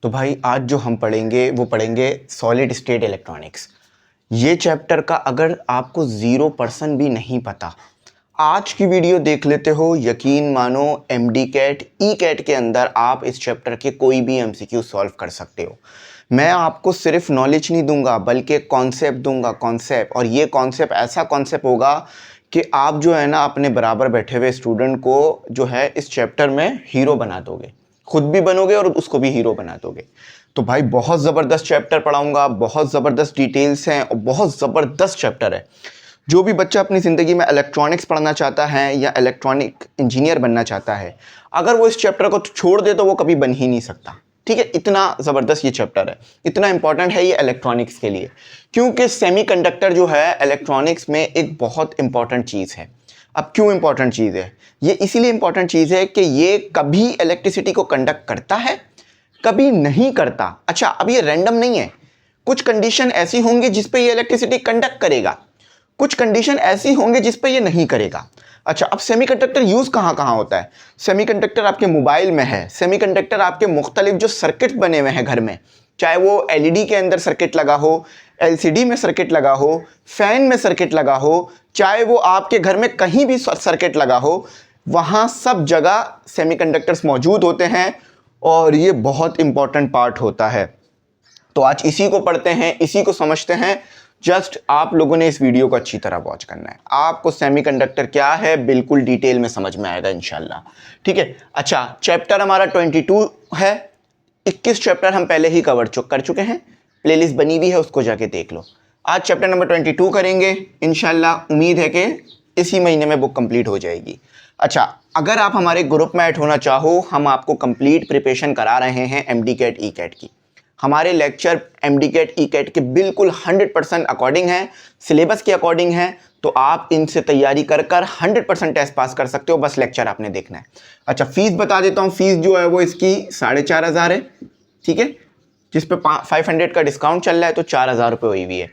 तो भाई आज जो हम पढ़ेंगे वो पढ़ेंगे सॉलिड स्टेट इलेक्ट्रॉनिक्स। ये चैप्टर का अगर आपको 0% भी नहीं पता, आज की वीडियो देख लेते हो, यकीन मानो एमडी कैट ई कैट के अंदर आप इस चैप्टर के कोई भी एमसीक्यू सॉल्व कर सकते हो। मैं आपको सिर्फ नॉलेज नहीं दूंगा बल्कि कॉन्सेप्ट दूंगा, कॉन्सेप्ट। और ये कॉन्सेप्ट ऐसा कॉन्सेप्ट होगा कि आप जो है ना अपने बराबर बैठे हुए स्टूडेंट को जो है इस चैप्टर में हीरो बना दोगे, खुद भी बनोगे और उसको भी हीरो बना दोगे। तो भाई बहुत ज़बरदस्त चैप्टर पढ़ाऊंगा, बहुत ज़बरदस्त डिटेल्स हैं और बहुत ज़बरदस्त चैप्टर है। जो भी बच्चा अपनी ज़िंदगी में इलेक्ट्रॉनिक्स पढ़ना चाहता है या इलेक्ट्रॉनिक इंजीनियर बनना चाहता है, अगर वो इस चैप्टर को छोड़ दे तो वो कभी बन ही नहीं सकता। ठीक है, इतना ज़बरदस्त ये चैप्टर है, इतना इंपॉर्टेंट है ये इलेक्ट्रॉनिक्स के लिए, क्योंकि सेमीकंडक्टर जो है इलेक्ट्रॉनिक्स में एक बहुत इंपॉर्टेंट चीज़ है। अब क्यों इंपॉर्टेंट चीज़ है ये? इसीलिए इंपॉर्टेंट चीज़ है कि ये कभी इलेक्ट्रिसिटी को कंडक्ट करता है, कभी नहीं करता। अच्छा, अब ये रैंडम नहीं है, कुछ कंडीशन ऐसी होंगी जिस पे ये इलेक्ट्रिसिटी कंडक्ट करेगा, कुछ कंडीशन ऐसी होंगी जिस पे ये नहीं करेगा। अच्छा, अब सेमीकंडक्टर यूज़ कहाँ कहाँ होता है? सेमीकंडक्टर आपके मोबाइल में है, सेमीकंडक्टर आपके मुख्तलिफ जो सर्किट बने हुए हैं घर में, चाहे वो एलईडी के अंदर सर्किट लगा हो, एलसीडी में सर्किट लगा हो, फैन में सर्किट लगा हो, चाहे वो आपके घर में कहीं भी सर्किट लगा हो, वहाँ सब जगह सेमीकंडक्टर्स मौजूद होते हैं और ये बहुत इंपॉर्टेंट पार्ट होता है। तो आज इसी को पढ़ते हैं, इसी को समझते हैं। जस्ट आप लोगों ने इस वीडियो को अच्छी तरह वॉच करना है, आपको सेमीकंडक्टर क्या है बिल्कुल डिटेल में समझ में आएगा इंशाल्लाह। ठीक है, अच्छा चैप्टर हमारा 22 है, 21 चैप्टर हम पहले ही कर चुके हैं, प्लेलिस्ट बनी हुई है, उसको जाके देख लो। आज चैप्टर नंबर 22 करेंगे इंशाल्लाह। उम्मीद है कि इसी महीने में बुक कंप्लीट हो जाएगी। अच्छा, अगर आप हमारे ग्रुप में ऐड होना चाहो, हम आपको कंप्लीट प्रिपरेशन करा रहे हैं एमडी कैट ई कैट की। हमारे lecture MDCAT ECAT के बिल्कुल 100% अकॉर्डिंग है, सिलेबस के अकॉर्डिंग है। तो आप इनसे तैयारी कर 100% टेस्ट पास कर सकते हो, बस लेक्चर आपने देखना है। अच्छा, फीस बता देता हूँ, फीस जो है वो इसकी 4,500 है। ठीक है, जिस पे 500 का डिस्काउंट चल रहा है, तो 4,000 रुपये हुई हुई है।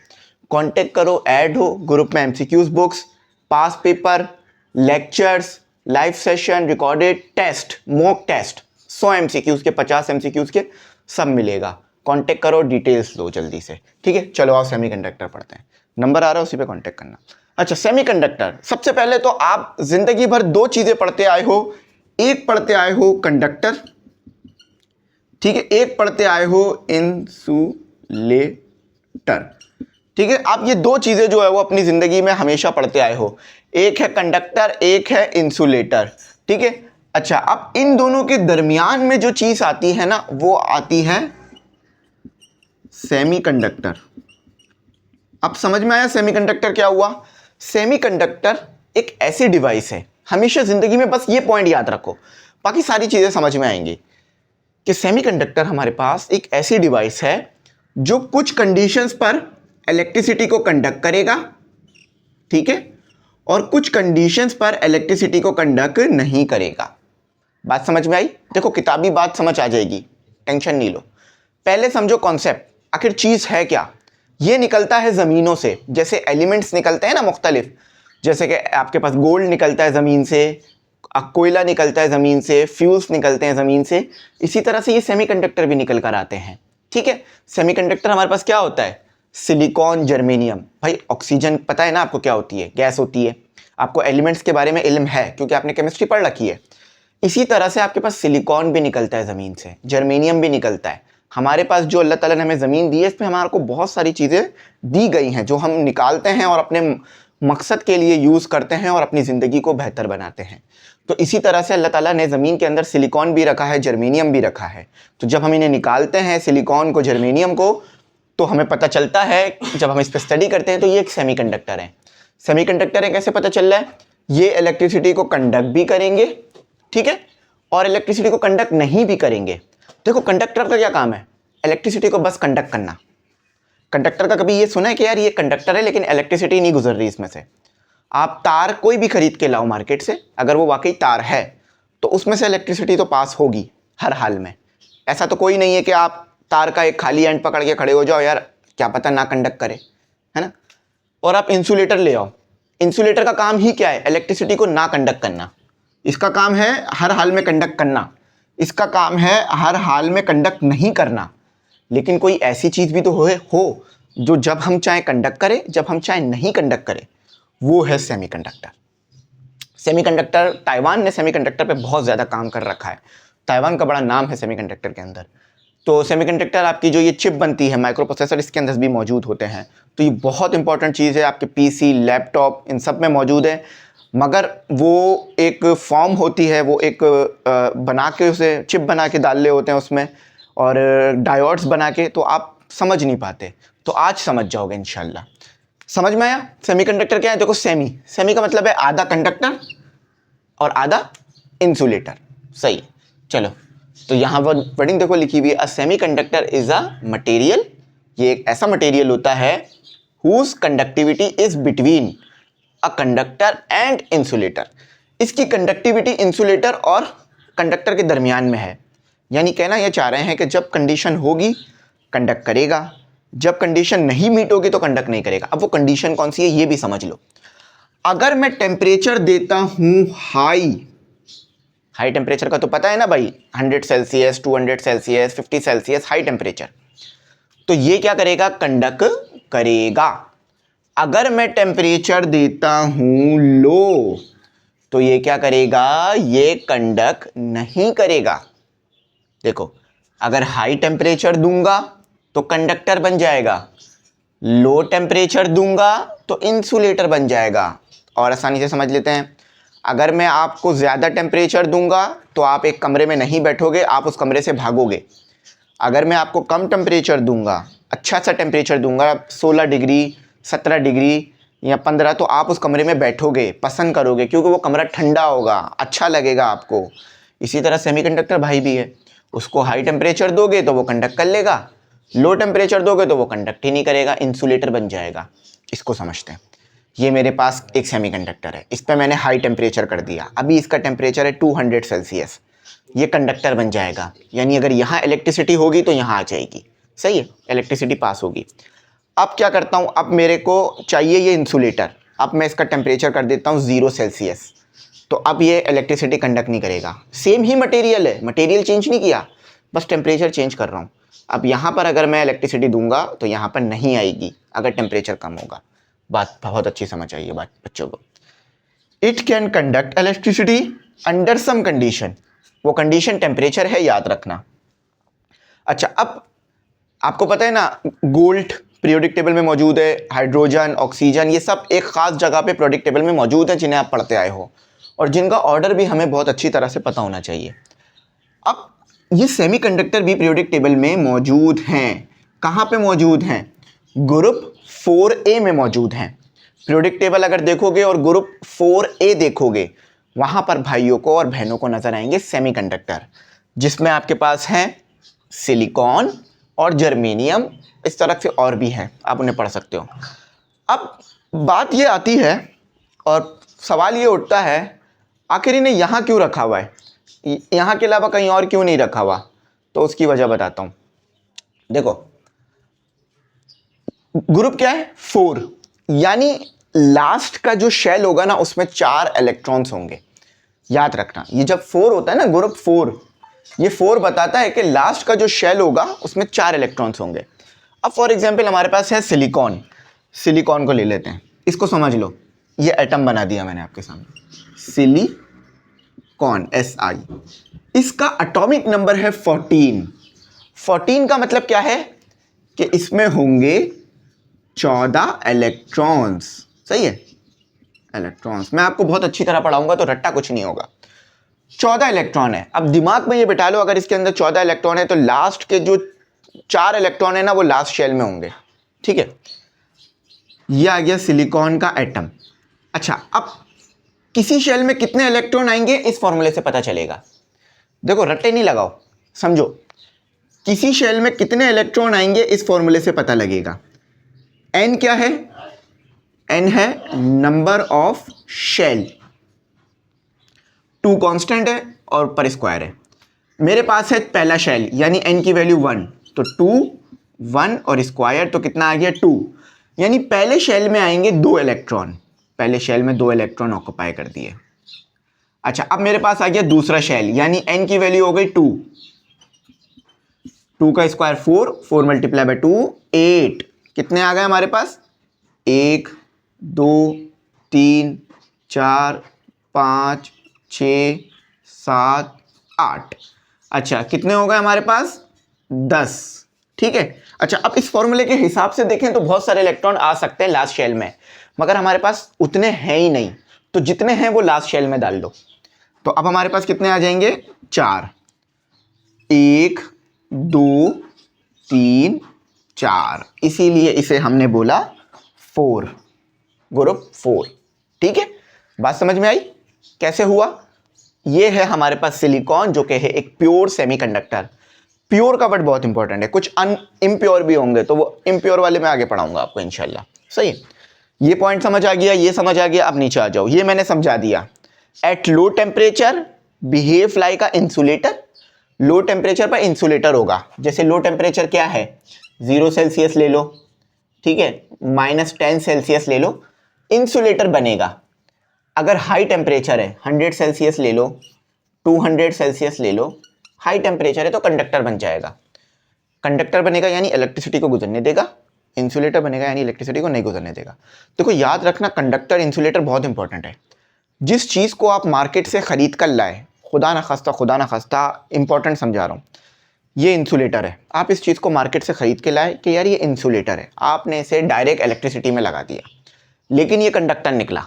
कॉन्टेक्ट करो, ऐड हो ग्रुप में। MCQs books, past paper, lectures, live session, recorded test, mock test, 100 MCQs के, 50 एमसीक्यूज के, सब मिलेगा। कांटेक्ट करो, डिटेल्स लो जल्दी से। ठीक है, चलो आओ सेमीकंडक्टर पढ़ते हैं। नंबर आ रहा है, उसी पे कांटेक्ट करना। अच्छा, सेमीकंडक्टर, सबसे पहले तो आप जिंदगी भर दो चीजें पढ़ते आए हो। एक पढ़ते आए हो कंडक्टर, ठीक है, एक पढ़ते आए हो इंसुलेटर। ठीक है, आप ये दो चीजें जो है वो अपनी जिंदगी में हमेशा पढ़ते आए हो, एक है कंडक्टर, एक है इंसुलेटर। ठीक है, अच्छा, अब इन दोनों के दरमियान में जो चीज आती है ना, वो आती है सेमीकंडक्टर। अब समझ में आया सेमीकंडक्टर क्या हुआ? सेमीकंडक्टर एक ऐसी डिवाइस है, हमेशा जिंदगी में बस ये पॉइंट याद रखो, बाकी सारी चीजें समझ में आएंगी, कि सेमीकंडक्टर हमारे पास एक ऐसी डिवाइस है जो कुछ कंडीशंस पर इलेक्ट्रिसिटी को कंडक्ट करेगा, ठीक है, और कुछ कंडीशंस पर इलेक्ट्रिसिटी को कंडक्ट नहीं करेगा। बात समझ में आई? देखो, किताबी बात समझ आ जाएगी, टेंशन नहीं लो। पहले समझो कॉन्सेप्ट, आखिर चीज है क्या। ये निकलता है जमीनों से, जैसे एलिमेंट्स निकलते हैं ना मुख्तलिफ, जैसे कि आपके पास गोल्ड निकलता है जमीन से, कोयला निकलता है जमीन से, फ्यूल्स निकलते हैं जमीन से, इसी तरह से ये सेमीकंडक्टर भी निकल कर आते हैं। ठीक है, सेमीकंडक्टर हमारे पास क्या होता है? Silicon, germanium. भाई ऑक्सीजन पता है ना आपको क्या होती है? गैस होती है। आपको एलिमेंट्स के बारे में इल्म है क्योंकि आपने केमिस्ट्री पढ़ रखी है। इसी तरह से आपके पास सिलिकॉन भी निकलता है ज़मीन से, जर्मेनियम भी निकलता है। हमारे पास जो अल्लाह ताला ने हमें ज़मीन दी है, इसमें हमारे को बहुत सारी चीज़ें दी गई हैं जो हम निकालते हैं और अपने मकसद के लिए यूज़ करते हैं और अपनी ज़िंदगी को बेहतर बनाते हैं। तो इसी तरह से अल्लाह ताला ने ज़मीन के अंदर सिलिकॉन भी रखा है, जर्मेनियम भी रखा है। तो जब हम इन्हें निकालते हैं, सिलिकॉन को, जर्मेनियम को, तो हमें पता चलता है, जब हम इस पर स्टडी करते हैं, तो ये एक सेमीकंडक्टर है। सेमीकंडक्टर है, कैसे पता चल रहा है? ये इलेक्ट्रिसिटी को कंडक्ट भी करेंगे, ठीक है, और इलेक्ट्रिसिटी को कंडक्ट नहीं भी करेंगे। देखो, कंडक्टर का क्या काम है? इलेक्ट्रिसिटी को बस कंडक्ट करना। कंडक्टर का कभी ये सुना है कि यार ये कंडक्टर है लेकिन इलेक्ट्रिसिटी नहीं गुजर रही इसमें से? आप तार कोई भी खरीद के लाओ मार्केट से, अगर वो वाकई तार है तो उसमें से इलेक्ट्रिसिटी तो पास होगी हर हाल में। ऐसा तो कोई नहीं है कि आप तार का एक खाली एंड पकड़ के खड़े हो जाओ, यार क्या पता ना कंडक्ट करे, है ना। और आप इंसुलेटर ले आओ, इंसुलेटर का काम ही क्या है? इलेक्ट्रिसिटी को ना कंडक्ट करना। इसका काम है हर हाल में कंडक्ट करना। इसका काम है हर हाल में कंडक्ट नहीं करना, लेकिन कोई ऐसी चीज़ भी तो हो जो जब हम चाहें कंडक्ट करे, जब हम चाहें नहीं कंडक्ट करे, वो है सेमीकंडक्टर। सेमीकंडक्टर, ताइवान ने सेमीकंडक्टर पे बहुत ज़्यादा काम कर रखा है। ताइवान का बड़ा नाम है सेमीकंडक्टर के अंदर। तो सेमीकंडक्टर आपकी जो ये चिप बनती है, माइक्रो प्रोसेसर इसके अंदर भी मौजूद होते हैं। तो ये बहुत इंपॉर्टेंट चीज़ है, आपके पीसी, लैपटॉप, इन सब में मौजूद है। मगर वो एक फॉर्म होती है, वो एक बना के उसे चिप बना के डाल रहे होते हैं उसमें, और डायोड्स बना के, तो आप समझ नहीं पाते। तो आज समझ जाओगे इंशाल्लाह। समझ में आया सेमीकंडक्टर क्या है? देखो, सेमी का मतलब है आधा कंडक्टर और आधा इंसुलेटर। सही, चलो। तो यहाँ पर वर्डिंग देखो लिखी हुई है, a semiconductor is a material, ये एक ऐसा मटेरियल होता है whose conductivity is between a conductor and insulator. इसकी कंडक्टिविटी इंसुलेटर और कंडक्टर के दरमियान में है। यानी कहना ये चाह रहे हैं कि जब कंडीशन होगी कंडक्ट करेगा, जब कंडीशन नहीं मीट होगी तो कंडक्ट नहीं करेगा। अब वो कंडीशन कौन सी है ये भी समझ लो। अगर मैं टेम्परेचर देता हूं हाई टेम्परेचर का तो पता है ना भाई, 100 Celsius, 200 Celsius, 50 Celsius high temperature, तो ये क्या करेगा? कंडक्ट करेगा। अगर मैं टेम्परेचर देता हूं लो, तो ये क्या करेगा? ये कंडक्ट नहीं करेगा। देखो, अगर हाई टेम्परेचर दूंगा तो कंडक्टर बन जाएगा, लो टेम्परेचर दूंगा तो इंसुलेटर बन जाएगा। और आसानी से समझ लेते हैं, अगर मैं आपको ज़्यादा टेम्परेचर दूंगा तो आप एक कमरे में नहीं बैठोगे, आप उस कमरे से भागोगे। अगर मैं आपको कम टेम्परेचर दूंगा, अच्छा सा टेम्परेचर दूंगा, 16 डिग्री, 17 डिग्री या 15, तो आप उस कमरे में बैठोगे, पसंद करोगे, क्योंकि वो कमरा ठंडा होगा, अच्छा लगेगा आपको। इसी तरह सेमीकंडक्टर भाई भी है, उसको हाई टेम्परेचर दोगे तो वो कंडक्ट कर लेगा, लो टेम्परेचर दोगे तो वो कंडक्ट ही नहीं करेगा, इंसुलेटर बन जाएगा। इसको समझते हैं। ये मेरे पास एक सेमीकंडक्टर है, इस पर मैंने हाई टेम्परेचर कर दिया, अभी इसका टेम्परेचर है 200 सेल्सियस, ये कंडक्टर बन जाएगा। यानी अगर यहाँ इलेक्ट्रिसिटी होगी तो यहाँ आ जाएगी, सही है, इलेक्ट्रिसिटी पास होगी। अब क्या करता हूँ, अब मेरे को चाहिए ये इंसुलेटर, अब मैं इसका टेम्परेचर कर देता हूँ 0 सेल्सियस, तो अब ये इलेक्ट्रिसिटी कंडक्ट नहीं करेगा। सेम ही मटेरियल है, मटेरियल चेंज नहीं किया, बस टेम्परेचर चेंज कर रहा हूँ। अब यहाँ पर अगर मैं इलेक्ट्रिसिटी दूंगा तो यहाँ पर नहीं आएगी अगर टेम्परेचर कम होगा। बात बहुत अच्छी समझ आई है बात बच्चों को। It can conduct electricity under some condition, वो कंडीशन टेम्परेचर है, याद रखना। अच्छा, अब आपको पता है ना, गोल्ड पीरियोडिक टेबल में मौजूद है, हाइड्रोजन, ऑक्सीजन, ये सब एक खास जगह पे पीरियोडिक टेबल में मौजूद है जिन्हें आप पढ़ते आए हो, और जिनका ऑर्डर भी हमें बहुत अच्छी तरह से पता होना चाहिए। अब ये सेमीकंडक्टर भी पीरियोडिक टेबल में मौजूद हैं। कहाँ पे मौजूद हैं? ग्रुप 4A में मौजूद हैं। पीरियोडिक टेबल अगर देखोगे और ग्रुप 4A देखोगे, वहाँ पर भाइयों को और बहनों को नजर आएंगे सेमीकंडक्टर, जिसमें आपके पास हैं सिलिकॉन और जर्मेनियम, इस तरह से और भी हैं, आप उन्हें पढ़ सकते हो। अब बात ये आती है और सवाल ये उठता है, आखिर इन्हें यहाँ क्यों रखा हुआ है, यहाँ के अलावा कहीं और क्यों नहीं रखा हुआ? तो उसकी वजह बताता हूँ। देखो, ग्रुप क्या है? 4, यानी लास्ट का जो शेल होगा ना उसमें 4 इलेक्ट्रॉन्स होंगे। याद रखना, ये जब 4 होता है ना, ग्रुप 4, ये 4 बताता है कि लास्ट का जो शेल होगा उसमें 4 इलेक्ट्रॉन्स होंगे। अब फॉर एग्जांपल हमारे पास है सिलिकॉन, सिलिकॉन को ले लेते हैं, इसको समझ लो, ये एटम बना दिया मैंने आपके सामने, सिलिकॉन, SI, इसका एटॉमिक नंबर है 14। 14 का मतलब क्या है कि इसमें होंगे 14 इलेक्ट्रॉन्स, सही है, इलेक्ट्रॉन्स। मैं आपको बहुत अच्छी तरह पढ़ाऊंगा तो रट्टा कुछ नहीं होगा। 14 इलेक्ट्रॉन है। अब दिमाग में ये बिठा लो, अगर इसके अंदर 14 इलेक्ट्रॉन है तो लास्ट के जो 4 इलेक्ट्रॉन है ना वो लास्ट शेल में होंगे, ठीक है। ये आ गया सिलिकॉन का एटम। अच्छा, अब किसी शेल में कितने इलेक्ट्रॉन आएंगे इस फॉर्मूले से पता चलेगा। देखो, रट्टे नहीं लगाओ, समझो, किसी शेल में कितने इलेक्ट्रॉन आएंगे इस फॉर्मूले से पता लगेगा। एन क्या है? एन है नंबर ऑफ शेल, 2 कांस्टेंट है और पर स्क्वायर है। मेरे पास है पहला शेल, यानी एन की वैल्यू 1, तो 2, 1 और स्क्वायर, तो कितना आ गया 2, यानी पहले शेल में आएंगे 2 इलेक्ट्रॉन, पहले शेल में 2 इलेक्ट्रॉन ऑक्युपाई कर दिए। अच्छा, अब मेरे पास आ गया दूसरा शेल, यानी n की वैल्यू हो गई 2, 2 का स्क्वायर 4, 4 मल्टीप्लाई बाय 2 8, कितने आ गए हमारे पास? 1 2 3 4 5 6 7 8। अच्छा, कितने हो गए हमारे पास? 10। ठीक है। अच्छा, अब इस फॉर्मूले के हिसाब से देखें तो बहुत सारे इलेक्ट्रॉन आ सकते हैं लास्ट शेल में, मगर हमारे पास उतने हैं ही नहीं, तो जितने हैं वो लास्ट शेल में डाल दो। तो अब हमारे पास कितने आ जाएंगे? 4, 1 2 3 4, इसीलिए इसे हमने बोला 4, ग्रुप 4। ठीक है, बात समझ में आई कैसे हुआ? ये है हमारे पास सिलिकॉन, जो कि है एक प्योर सेमीकंडक्टर। प्योर का वर्ड बहुत इंपॉर्टेंट है, कुछ इम्प्योर भी होंगे, तो वो इम्प्योर वाले मैं आगे पढ़ाऊंगा आपको इंशाल्लाह। सही है, ये पॉइंट समझ आ गया, ये समझ आ गया। अब नीचे आ जाओ, ये मैंने समझा दिया। At low temperature behave like a insulator. Low temperature पर इंसुलेटर होगा। जैसे लो टेम्परेचर क्या है? 0 सेल्सियस ले लो, ठीक है, -10 सेल्सियस ले लो, इंसुलेटर बनेगा। अगर हाई टेम्परेचर है, 100 सेल्सियस ले लो, 200 सेल्सियस ले लो, हाई टेम्परेचर है तो कंडक्टर बन जाएगा। कंडक्टर बनेगा यानी इलेक्ट्रिसिटी को गुजरने देगा, इंसुलेटर बनेगा यानी इलेक्ट्रिसिटी को नहीं गुजरने देगा। देखो याद रखना, कंडक्टर इंसुलेटर बहुत इंपॉर्टेंट है। जिस चीज़ को आप मार्केट से खरीद कर लाए, खुदा ना खास्ता इंपॉर्टेंट समझा रहा हूँ, ये इंसुलेटर है, आप इस चीज़ को मार्केट से खरीद के लाए कि यार ये इंसुलेटर है, आपने इसे डायरेक्ट इलेक्ट्रिसिटी में लगा दिया, लेकिन ये कंडक्टर निकला,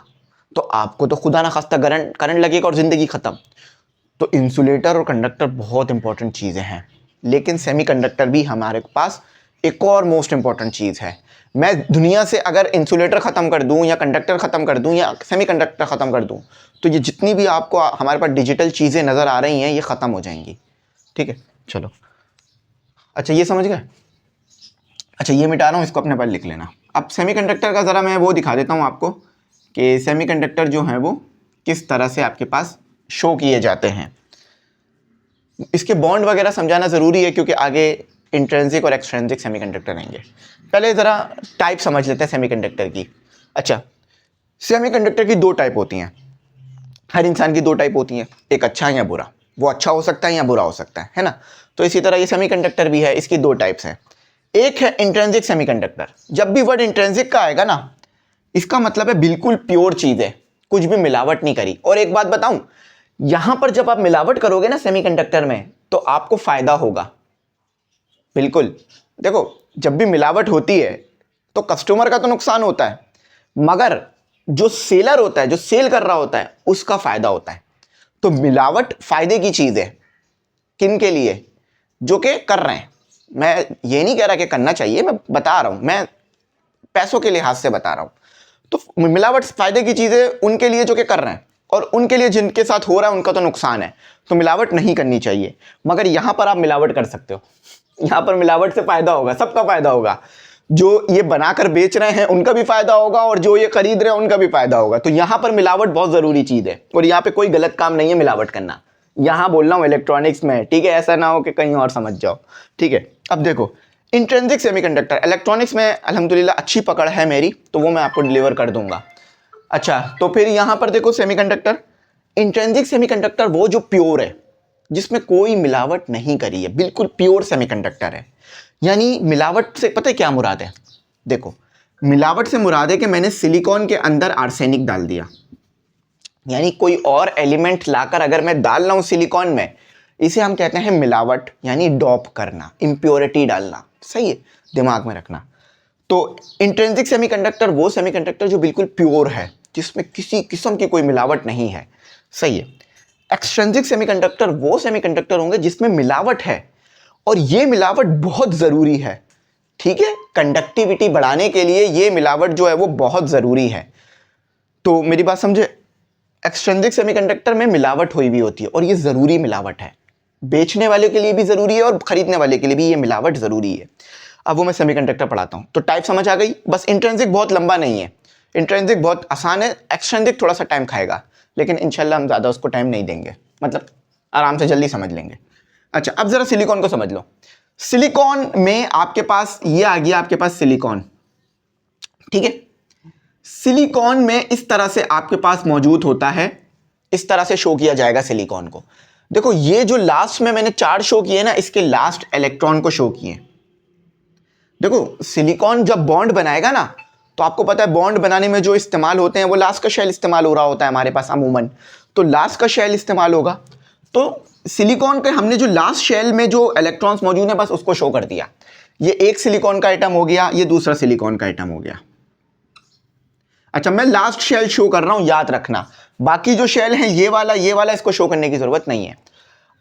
तो आपको तो खुदा ना खास्ता करंट लगेगा और ज़िंदगी ख़त्म। तो इंसुलेटर और कंडक्टर बहुत इंपॉर्टेंट चीज़ें हैं, लेकिन सेमीकंडक्टर भी हमारे पास एक और मोस्ट इंपॉर्टेंट चीज़ है। मैं दुनिया से अगर इंसुलेटर ख़त्म कर दूं या कंडक्टर ख़त्म कर दूं या सेमीकंडक्टर ख़त्म कर दूं, तो ये जितनी भी आपको हमारे पास डिजिटल चीज़ें नज़र आ रही हैं ये ख़त्म हो जाएंगी। ठीक है, चलो। अच्छा, ये समझ गए? अच्छा, ये मिटा रहा हूँ, इसको अपने पास लिख लेना। अब सेमीकंडक्टर का ज़रा मैं वो दिखा देता हूँ आपको कि सेमीकंडक्टर जो हैं वो किस तरह से आपके पास शो किए जाते हैं। इसके बॉन्ड वगैरह समझाना ज़रूरी है, क्योंकि आगे इंट्रिंसिक और एक्सट्रिंसिक सेमीकंडक्टर आएंगे। पहले ज़रा टाइप समझ लेते हैं सेमीकंडक्टर की। अच्छा, सेमीकंडक्टर की 2 टाइप होती हैं। हर इंसान की 2 टाइप होती हैं, एक अच्छा या बुरा। वो अच्छा हो सकता है या बुरा हो सकता है ना? तो इसी तरह ये सेमीकंडक्टर भी है, इसकी 2 टाइप्स हैं। एक है इंट्रिंसिक सेमीकंडक्टर। जब भी वर्ड इंट्रिंसिक का आएगा ना, इसका मतलब है बिल्कुल प्योर चीज़ है, कुछ भी मिलावट नहीं करी। और एक बात बताऊं, यहां पर जब आप मिलावट करोगे ना सेमीकंडक्टर में, तो आपको फायदा होगा। बिल्कुल, देखो जब भी मिलावट होती है तो कस्टमर का तो नुकसान होता है, मगर जो सेलर होता है, जो सेल कर रहा होता है, उसका फायदा होता है। तो मिलावट फायदे की चीज है। किन के लिए? जो कि कर रहे हैं। मैं ये नहीं कह रहा कि करना चाहिए, मैं बता रहा हूं, मैं पैसों के लिहाज से बता रहा हूं। तो मिलावट फायदे की चीज है उनके लिए जो कि कर रहे हैं, और उनके लिए जिनके साथ हो रहा है उनका तो नुकसान है। तो मिलावट नहीं करनी चाहिए, मगर यहां पर आप मिलावट कर सकते हो। यहां पर मिलावट से फायदा होगा, सबका फायदा होगा। जो ये बनाकर बेच रहे हैं उनका भी फायदा होगा, और जो ये खरीद रहे हैं उनका भी फायदा होगा। तो यहां पर मिलावट बहुत जरूरी चीज है, और यहां पे कोई गलत काम नहीं है मिलावट करना। यहां बोल रहा हूं इलेक्ट्रॉनिक्स में, ठीक है? ऐसा ना हो कि कहीं और समझ जाओ। ठीक है, अब देखो इंट्रिंसिक सेमीकंडक्टर, इलेक्ट्रॉनिक्स में अल्हम्दुलिल्लाह अच्छी पकड़ है मेरी, तो वो मैं आपको डिलीवर कर दूंगा। अच्छा, तो फिर यहां पर देखो सेमीकंडक्टर, इंट्रिंसिक सेमीकंडक्टर वो जो प्योर है, जिसमें कोई मिलावट नहीं करी है, बिल्कुल प्योर सेमीकंडक्टर है। यानी मिलावट से पता है क्या मुराद है? देखो, मिलावट से मुराद है कि मैंने सिलिकॉन के अंदर आर्सेनिक डाल दिया, यानी कोई और एलिमेंट लाकर अगर मैं डाल रहा हूं सिलिकॉन में, इसे हम कहते हैं मिलावट, यानी डॉप करना, इंप्योरिटी डालना। सही है, दिमाग में रखना। तो इंट्रिंसिक सेमीकंडक्टर वो सेमीकंडक्टर जो बिल्कुल प्योर है, जिसमें किसी किस्म की कोई मिलावट नहीं है। सही है। एक्सट्रिंसिक सेमीकंडक्टर वो सेमीकंडक्टर होंगे जिसमें मिलावट है, और ये मिलावट बहुत ज़रूरी है। ठीक है, कंडक्टिविटी बढ़ाने के लिए ये मिलावट जो है वो बहुत ज़रूरी है। तो मेरी बात समझे, एक्सट्रिंसिक सेमीकंडक्टर में मिलावट हुई भी होती है, और ये ज़रूरी मिलावट है। बेचने वाले के लिए भी ज़रूरी है और खरीदने वाले के लिए भी ये मिलावट ज़रूरी है। अब वो मैं सेमीकंडक्टर पढ़ाता हूँ। तो टाइप समझ आ गई। बस इंट्रिंसिक बहुत लंबा नहीं है, इंट्रिंसिक बहुत आसान है, एक्सट्रिंसिक थोड़ा सा टाइम खाएगा, लेकिन इंशाल्लाह हम ज़्यादा उसको टाइम नहीं देंगे, मतलब आराम से जल्दी समझ लेंगे। अच्छा, अब ज़रा सिलिकॉन को समझ लो। सिलिकॉन में आपके पास ये आ गया, आपके पास सिलिकॉन। ठीक है, सिलिकॉन में इस तरह से आपके पास मौजूद होता है इस तरह से शो किया जाएगा सिलिकॉन को। देखो ये जो लास्ट में मैंने 4 शो किए ना, इसके लास्ट इलेक्ट्रॉन को शो किए। देखो सिलिकॉन जब बॉन्ड बनाएगा ना, तो आपको पता है बॉन्ड बनाने में जो इस्तेमाल होते हैं वो लास्ट का शेल इस्तेमाल हो रहा होता है हमारे पास अमूमन, तो लास्ट का शेल इस्तेमाल होगा। तो सिलिकॉन के हमने जो लास्ट शेल में जो इलेक्ट्रॉन्स मौजूद हैं बस उसको शो कर दिया। ये एक सिलिकॉन का एटम हो गया, ये दूसरा सिलिकॉन का एटम हो गया। अच्छा मैं लास्ट शेल शो कर रहा हूं, याद रखना। बाकी जो शेल है ये वाला इसको शो करने की जरूरत नहीं है।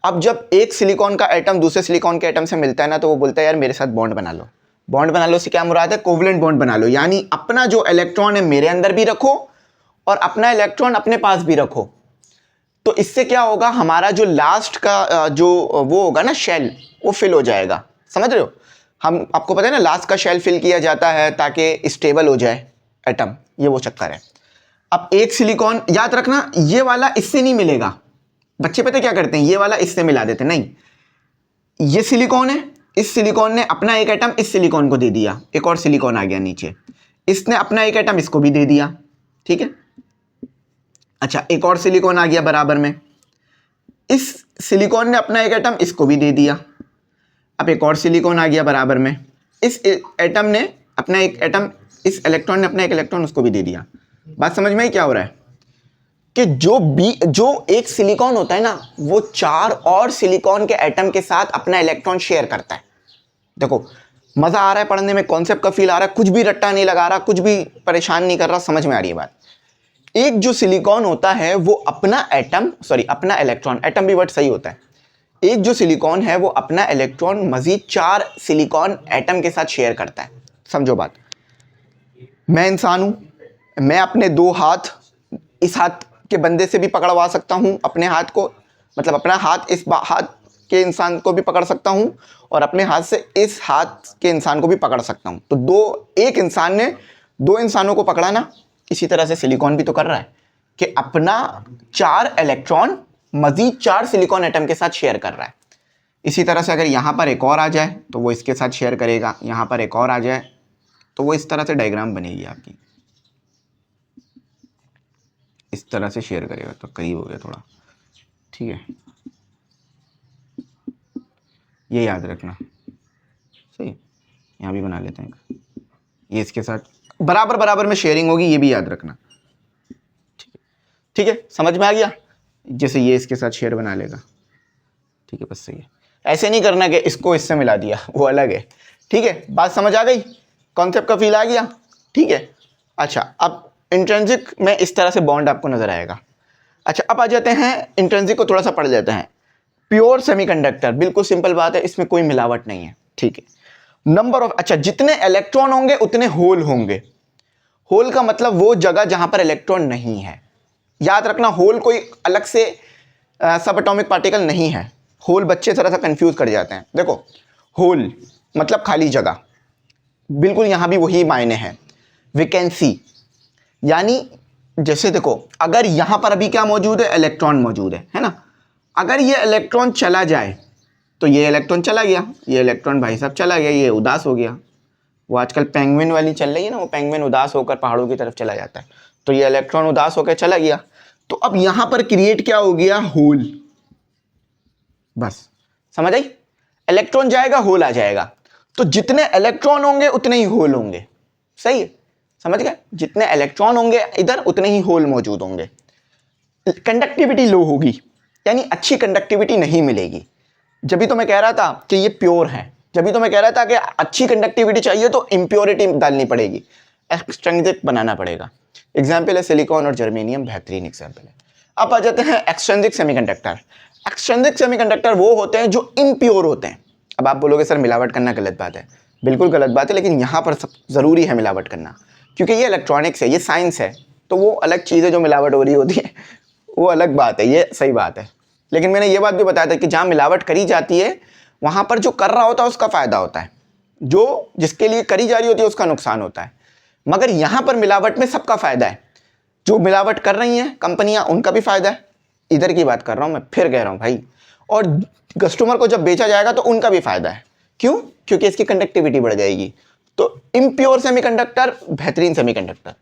अब जब एक सिलिकॉन का एटम दूसरे सिलिकॉन के एटम से मिलता है ना, तो वो बोलता है यार मेरे साथ बॉन्ड बना लो। बॉन्ड बना लो से क्या मुराद है? कोवलेंट बॉन्ड बना लो, यानी अपना जो इलेक्ट्रॉन है मेरे अंदर भी रखो और अपना इलेक्ट्रॉन अपने पास भी रखो। तो इससे क्या होगा, हमारा जो लास्ट का जो वो होगा ना शेल, वो फिल हो जाएगा। समझ रहे हो? हम आपको पता है ना लास्ट का शेल फिल किया जाता है ताकि स्टेबल हो जाए एटम, ये वो चक्कर है। अब एक सिलिकॉन, याद रखना ये वाला इससे नहीं मिलेगा। बच्चे पता क्या करते हैं, ये वाला इससे मिला देते, नहीं ये सिलिकॉन है, इस सिलिकॉन ने अपना एक एटम इस सिलिकॉन को दे दिया, एक और सिलिकॉन आ गया नीचे, इसने अपना एक एटम इसको भी दे दिया, ठीक है। अच्छा एक और सिलिकॉन आ गया बराबर में, इस सिलिकॉन ने अपना एक एटम इसको भी दे दिया। अब एक और सिलिकॉन आ गया बराबर में, इस एटम ने अपना एक एटम, इस इलेक्ट्रॉन ने अपना एक इलेक्ट्रॉन उसको भी दे दिया। बात समझ में क्या हो रहा है कि जो एक सिलिकॉन होता है ना, वो 4 और सिलिकॉन के एटम के साथ अपना इलेक्ट्रॉन शेयर करता है। देखो मजा आ रहा है पढ़ने में, कॉन्सेप्ट का फील आ रहा है, कुछ भी रट्टा नहीं लगा रहा, कुछ भी परेशान नहीं कर रहा, समझ में आ रही है बात। एक जो सिलिकॉन होता है वो अपना अपना इलेक्ट्रॉन, एटम भी वर्ड सही होता है। एक जो सिलिकॉन है वो अपना इलेक्ट्रॉन मजीद 4 सिलिकॉन एटम के साथ शेयर करता है। समझो बात, मैं इंसान हूं, मैं अपने 2 हाथ इस हाथ के बंदे से भी पकड़वा सकता हूं अपने हाथ को, मतलब अपना हाथ इस हाथ के इंसान को भी पकड़ सकता हूं और अपने हाथ से इस हाथ के इंसान को भी पकड़ सकता हूं। तो एक इंसान ने 2 इंसानों को पकड़ा ना, इसी तरह से सिलिकॉन भी तो कर रहा है कि अपना 4 इलेक्ट्रॉन मजीद 4 सिलिकॉन एटम के साथ शेयर कर रहा है। इसी तरह से अगर यहां पर एक और आ जाए तो वो इसके साथ शेयर करेगा, यहां पर एक और आ जाए तो वो इस तरह से डायग्राम बनेगी आपकी, इस तरह से शेयर करेगा। तो करीब हो गया थोड़ा, ठीक है, ये याद रखना। सही, यहाँ भी बना लेते हैं, ये इसके साथ बराबर बराबर में शेयरिंग होगी, ये भी याद रखना, ठीक है, समझ में आ गया? जैसे ये इसके साथ शेयर बना लेगा, ठीक है, बस सही है। ऐसे नहीं करना कि इसको इससे मिला दिया, वो अलग है, ठीक है। बात समझ आ गई, कॉन्सेप्ट का फील आ गया, ठीक है। अच्छा अब इंट्रिंसिक में इस तरह से बॉन्ड आपको नजर आएगा। अच्छा अब आ जाते हैं इंट्रिंसिक को थोड़ा सा पढ़ लेते हैं। प्योर सेमीकंडक्टर, बिल्कुल सिंपल बात है, इसमें कोई मिलावट नहीं है, ठीक है। नंबर ऑफ, अच्छा जितने इलेक्ट्रॉन होंगे उतने होल होंगे। होल का मतलब वो जगह जहां पर इलेक्ट्रॉन नहीं है। याद रखना होल कोई अलग से सब एटॉमिक पार्टिकल नहीं है। होल बच्चे थोड़ा सा कंफ्यूज कर जाते हैं। देखो होल मतलब खाली जगह, बिल्कुल यहां भी वही मायने हैं। वैकेंसी यानी जैसे देखो अगर यहां पर अभी क्या मौजूद है, इलेक्ट्रॉन मौजूद है ना। अगर ये इलेक्ट्रॉन चला जाए तो ये इलेक्ट्रॉन चला गया, ये इलेक्ट्रॉन भाई साहब चला गया, ये उदास हो गया। वो आजकल पेंगुइन वाली चल रही है ना, वो पेंगुइन उदास होकर पहाड़ों की तरफ चला जाता है, तो ये इलेक्ट्रॉन उदास होकर चला गया। तो अब यहां पर क्रिएट क्या हो गया, होल। बस समझ आई, इलेक्ट्रॉन जाएगा होल आ जाएगा। तो जितने इलेक्ट्रॉन होंगे उतने ही होल होंगे, सही है, समझ गए? जितने इलेक्ट्रॉन होंगे इधर उतने ही होल मौजूद होंगे। कंडक्टिविटी लो होगी, यानी अच्छी कंडक्टिविटी नहीं मिलेगी। जब भी तो मैं कह रहा था कि ये प्योर है, जब भी तो मैं कह रहा था कि अच्छी कंडक्टिविटी चाहिए तो इंप्योरिटी डालनी पड़ेगी, एक्सट्रिंसिक बनाना पड़ेगा। एग्जाम्पल है सिलिकॉन और जर्मेनियम, बेहतरीन एग्जाम्पल है। अब आ जाते हैं एक्सट्रिंसिक सेमीकंडक्टर। एक्सट्रिंसिक सेमीकंडक्टर वो होते हैं जो इम्प्योर होते हैं। अब आप बोलोगे सर मिलावट करना गलत बात है, बिल्कुल गलत बात है, लेकिन यहाँ पर सब ज़रूरी है मिलावट करना, क्योंकि ये इलेक्ट्रॉनिक्स है, ये साइंस है, तो वो अलग चीज़ है। जो मिलावट हो रही होती है वो अलग बात है, ये सही बात है। लेकिन मैंने ये बात भी बताया था कि जहाँ मिलावट करी जाती है वहाँ पर जो कर रहा होता है उसका फ़ायदा होता है, जो जिसके लिए करी जा रही होती है उसका नुकसान होता है। मगर यहाँ पर मिलावट में सबका फ़ायदा है। जो मिलावट कर रही हैं कंपनियाँ उनका भी फ़ायदा है, इधर की बात कर रहा हूँ मैं, फिर कह रहा हूँ भाई। और कस्टमर को जब बेचा जाएगा तो उनका भी फ़ायदा है। क्यों? क्योंकि इसकी कंडक्टिविटी बढ़ जाएगी। तो इम्प्योर सेमीकंडक्टर बेहतरीन सेमीकंडक्टर,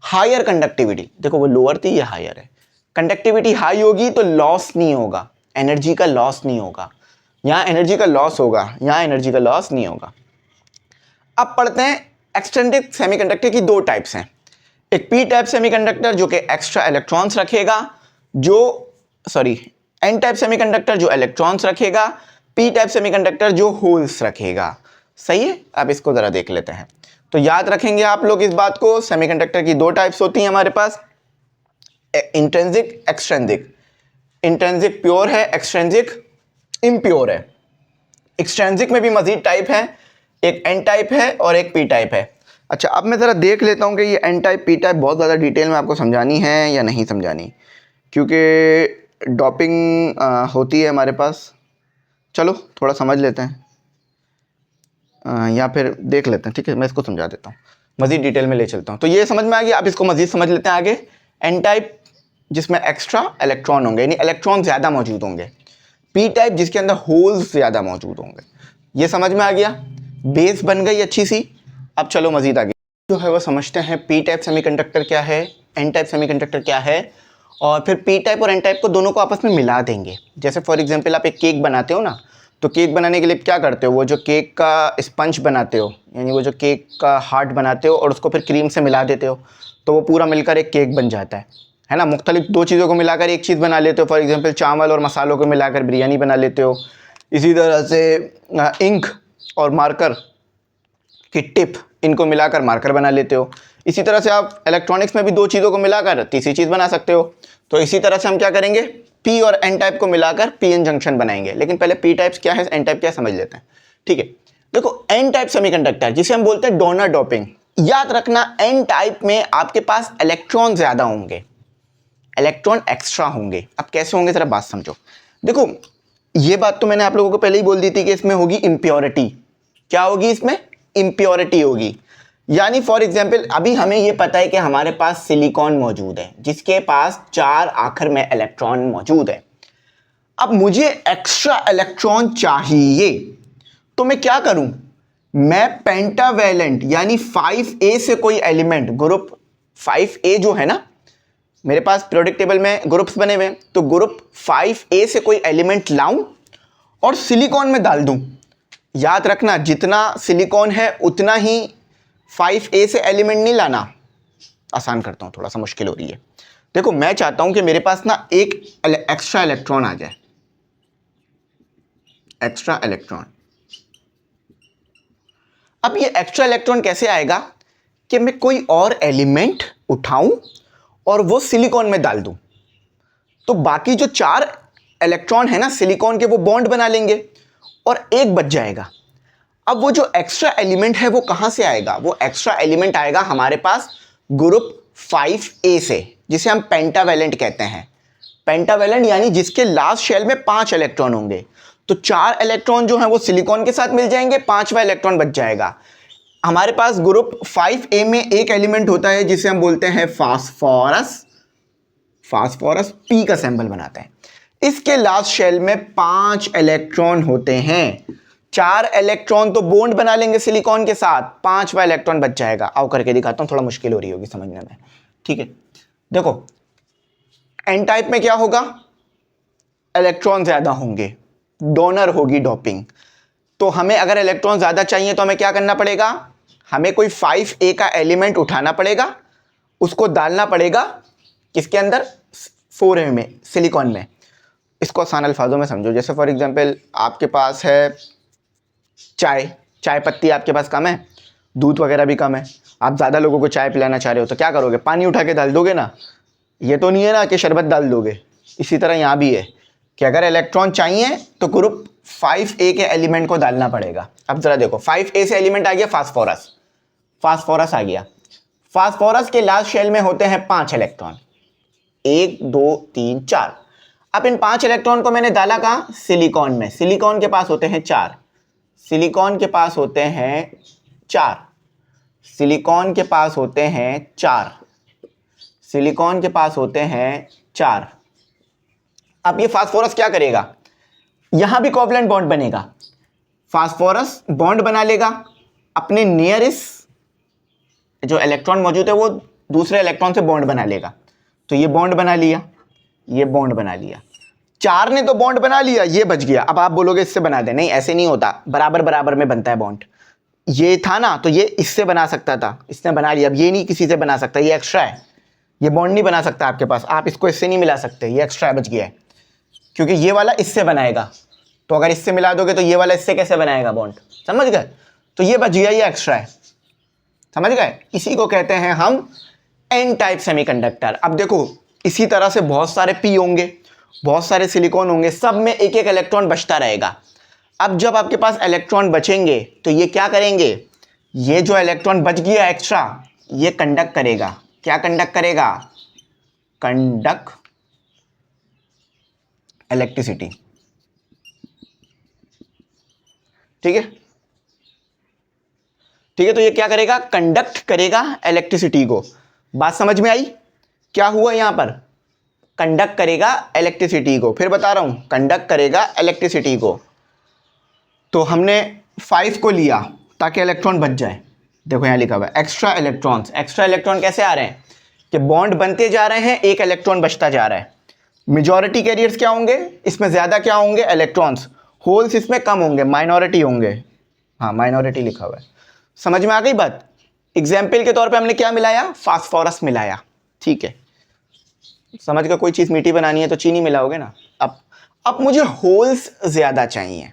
हायर कंडक्टिविटी। देखो वो लोअर थी, ये हायर है, कंडक्टिविटी हाई होगी तो लॉस नहीं होगा, एनर्जी का लॉस नहीं होगा। यहाँ एनर्जी का लॉस होगा, यहाँ एनर्जी का लॉस नहीं होगा। अब पढ़ते हैं एक्सटेंडेड सेमीकंडक्टर की दो टाइप्स हैं। एक पी टाइप सेमीकंडक्टर जो कि एक्स्ट्रा इलेक्ट्रॉन्स रखेगा, एन टाइप सेमीकंडक्टर जो इलेक्ट्रॉन्स रखेगा, पी टाइप सेमीकंडक्टर जो होल्स रखेगा। सही है, अब इसको जरा देख लेते हैं। तो याद रखेंगे आप लोग इस बात को, सेमीकंडक्टर की दो टाइप्स होती हैं हमारे पास, इंट्रिंसिक एक्सट्रिंसिक। इंट्रिंसिक प्योर है, एक्सट्रिंसिक इम्प्योर है। एक्सट्रिंसिक में भी मजीद टाइप है, एक एन टाइप है और एक पी टाइप है। अच्छा, अब मैं ज़रा देख लेता हूँ कि ये एन टाइप पी टाइप बहुत ज़्यादा डिटेल में आपको समझानी है या नहीं समझानी, क्योंकि डॉपिंग होती है हमारे पास। चलो थोड़ा समझ लेते हैं या फिर देख लेते हैं। ठीक है, मैं इसको समझा देता हूँ, मज़ीद डिटेल में ले चलता हूँ। तो ये समझ में आ गया, आप इसको मज़ीद समझ लेते हैं आगे। एन टाइप जिसमें एक्स्ट्रा इलेक्ट्रॉन होंगे, यानी इलेक्ट्रॉन ज़्यादा मौजूद होंगे। पी टाइप जिसके अंदर होल्स ज़्यादा मौजूद होंगे। ये समझ में आ गया, बेस बन गई अच्छी सी। अब चलो मज़ीद आगे जो है वो समझते हैं, पी टाइप सेमीकंडक्टर क्या है, एन टाइप सेमीकंडक्टर क्या है, और फिर पी टाइप और एन टाइप को दोनों को आपस में मिला देंगे। जैसे फॉर एग्जांपल आप एक केक बनाते हो ना, तो केक बनाने के लिए क्या करते हो, वो जो केक का स्पंज बनाते हो, यानी वो जो केक का हार्ट बनाते हो और उसको फिर क्रीम से मिला देते हो, तो वो पूरा मिलकर एक केक बन जाता है ना। मुख्तलिफ दो चीज़ों को मिलाकर एक चीज़ बना लेते हो, फॉर एग्जांपल चावल और मसालों को मिलाकर बिरयानी बना लेते हो। इसी तरह से इंक और मार्कर की टिप, इनको मिलाकर मार्कर बना लेते हो। इसी तरह से आप इलेक्ट्रॉनिक्स में भी दो चीज़ों को मिलाकर तीसरी चीज़ बना सकते हो। तो इसी तरह से हम क्या करेंगे, पी और एन टाइप को मिलाकर पी एन जंक्शन बनाएंगे। लेकिन पहले पी टाइप्स क्या है, एन टाइप क्या है समझ लेते हैं। ठीक है, देखो एन टाइप सेमीकंडक्टर जिसे हम बोलते हैं डोनर डोपिंग, याद रखना एन टाइप में आपके पास इलेक्ट्रॉन ज़्यादा होंगे, इलेक्ट्रॉन एक्स्ट्रा होंगे। अब कैसे होंगे ज़रा बात समझो। देखो ये बात तो मैंने आप लोगों को पहले ही बोल दी थी कि इसमें होगी इम्प्योरिटी। क्या होगी इसमें, इम्प्योरिटी होगी। यानी फॉर एग्जांपल अभी हमें ये पता है कि हमारे पास सिलिकॉन मौजूद है जिसके पास 4 आखिर में इलेक्ट्रॉन मौजूद है। अब मुझे एक्स्ट्रा इलेक्ट्रॉन चाहिए, तो मैं क्या करूं, मैं पेंटावैलेंट यानी 5a से कोई एलिमेंट, ग्रुप 5a जो है ना, मेरे पास पीरियोडिक टेबल में ग्रुप्स बने हुए हैं, तो ग्रुप 5a से कोई एलिमेंट लाऊं और सिलिकॉन में डाल दूं। याद रखना जितना सिलिकॉन है उतना ही 5a से एलिमेंट नहीं लाना। आसान करता हूं, थोड़ा सा मुश्किल हो रही है। देखो मैं चाहता हूं कि मेरे पास ना एक एक्स्ट्रा इलेक्ट्रॉन आ जाए, एक्स्ट्रा इलेक्ट्रॉन। अब ये एक्स्ट्रा इलेक्ट्रॉन कैसे आएगा कि मैं कोई और एलिमेंट उठाऊं और वो सिलिकॉन में डाल दूं, तो बाकी जो 4 इलेक्ट्रॉन है ना सिलिकॉन के, वो बॉन्ड बना लेंगे और एक बच जाएगा। अब वो जो एक्स्ट्रा एलिमेंट है वो कहां से आएगा, वो एक्स्ट्रा एलिमेंट आएगा हमारे पास ग्रुप 5a से, जिसे हम पेंटावैलेंट कहते हैं। पेंटावैलेंट यानी जिसके लास्ट शेल में 5 इलेक्ट्रॉन होंगे, तो 4 इलेक्ट्रॉन जो है वो सिलिकॉन के साथ मिल जाएंगे, 5वां इलेक्ट्रॉन बच जाएगा। हमारे पास ग्रुप 5a में एक एलिमेंट होता है जिसे हम बोलते हैं फास्फोरस। फास्फोरस पी का सिंबल बनाता है। इसके लास्ट शेल में 5 इलेक्ट्रॉन होते हैं। 4 इलेक्ट्रॉन तो बॉन्ड बना लेंगे सिलिकॉन के साथ, 5वां इलेक्ट्रॉन बच जाएगा। आओ करके दिखाता हूं, थोड़ा मुश्किल हो रही होगी समझने में। ठीक है, देखो एन टाइप में क्या होगा, इलेक्ट्रॉन ज्यादा होंगे, डोनर होगी डोपिंग। तो हमें अगर इलेक्ट्रॉन ज्यादा चाहिए तो हमें क्या करना पड़ेगा, हमें कोई 5a का एलिमेंट उठाना पड़ेगा, उसको डालना पड़ेगा किसके अंदर, 4a में, सिलिकॉन में। इसको आसान अल्फाजों में समझो, जैसे फॉर एग्जांपल आपके पास है चाय पत्ती आपके पास कम है, दूध वगैरह भी कम है, आप ज़्यादा लोगों को चाय पिलाना चाह रहे हो, तो क्या करोगे, पानी उठा के डाल दोगे ना। ये तो नहीं है ना कि शरबत डाल दोगे। इसी तरह यहाँ भी है कि अगर इलेक्ट्रॉन चाहिए तो ग्रुप 5a के एलिमेंट को डालना पड़ेगा। अब ज़रा देखो 5a से एलिमेंट आ गया फास्फोरस, फास्फोरस आ गया। फास्फोरस के लास्ट शेल में होते हैं 5 इलेक्ट्रॉन, 1 2 3 4। अब इन 5 इलेक्ट्रॉन को मैंने डाला कहाँ, सिलिकॉन में। सिलिकॉन के पास होते हैं 4, सिलिकॉन के पास होते हैं 4, सिलिकॉन के पास होते हैं 4, सिलिकॉन के पास होते हैं 4। अब ये फास्फोरस क्या करेगा, यहां भी कोवलेंट बॉन्ड बनेगा। फास्फोरस बॉन्ड बना लेगा, अपने नियरेस्ट जो इलेक्ट्रॉन मौजूद है वो दूसरे इलेक्ट्रॉन से बॉन्ड बना लेगा। तो ये बॉन्ड बना लिया, ये बॉन्ड बना लिया, 4 ने तो बॉन्ड बना लिया, ये बच गया। अब आप बोलोगे इससे बना दे, नहीं ऐसे नहीं होता, बराबर बराबर में बनता है बॉन्ड। ये था ना तो ये इससे बना सकता था, इसने बना लिया, अब ये नहीं किसी से बना सकता, ये एक्स्ट्रा है, ये बॉन्ड नहीं बना सकता आपके पास, आप इसको इससे नहीं मिला सकते, ये एक्स्ट्रा है, बच गया है, क्योंकि ये वाला इससे बनाएगा, तो अगर इससे मिला दोगे तो ये वाला इससे कैसे बनाएगा बॉन्ड, समझ गए? तो ये बच गया, ये एक्स्ट्रा है, समझ गए? इसी को कहते हैं हम एन टाइप सेमीकंडक्टर। अब देखो इसी तरह से बहुत सारे पी होंगे, बहुत सारे सिलिकॉन होंगे, सब में एक एक इलेक्ट्रॉन बचता रहेगा। अब जब आपके पास इलेक्ट्रॉन बचेंगे तो ये क्या करेंगे, ये जो इलेक्ट्रॉन बच गया एक्स्ट्रा, ये कंडक्ट करेगा, क्या कंडक्ट करेगा, कंडक्ट इलेक्ट्रिसिटी, ठीक है, ठीक है। तो ये क्या करेगा, कंडक्ट करेगा इलेक्ट्रिसिटी को। बात समझ में आई? क्या हुआ यहां पर, कंडक्ट करेगा इलेक्ट्रिसिटी को, फिर बता रहा हूं, कंडक्ट करेगा इलेक्ट्रिसिटी को। तो हमने 5 को लिया ताकि इलेक्ट्रॉन बच जाए, देखो यहां लिखा हुआ है एक्स्ट्रा इलेक्ट्रॉन्स। एक्स्ट्रा इलेक्ट्रॉन कैसे आ रहे हैं कि बॉन्ड बनते जा रहे हैं, एक इलेक्ट्रॉन बचता जा रहा है। मेजॉरिटी कैरियर्स क्या होंगे इसमें, ज्यादा क्या होंगे, इलेक्ट्रॉन्स, होल्स इसमें कम होंगे, माइनॉरिटी होंगे, हाँ माइनॉरिटी लिखा हुआ है। समझ में आ गई बात? एग्जाम्पल के तौर पे हमने क्या मिलाया, फास्फोरस मिलाया, ठीक है। समझ का कोई चीज़ मीठी बनानी है तो चीनी मिलाओगे ना। अब मुझे होल्स ज़्यादा चाहिए,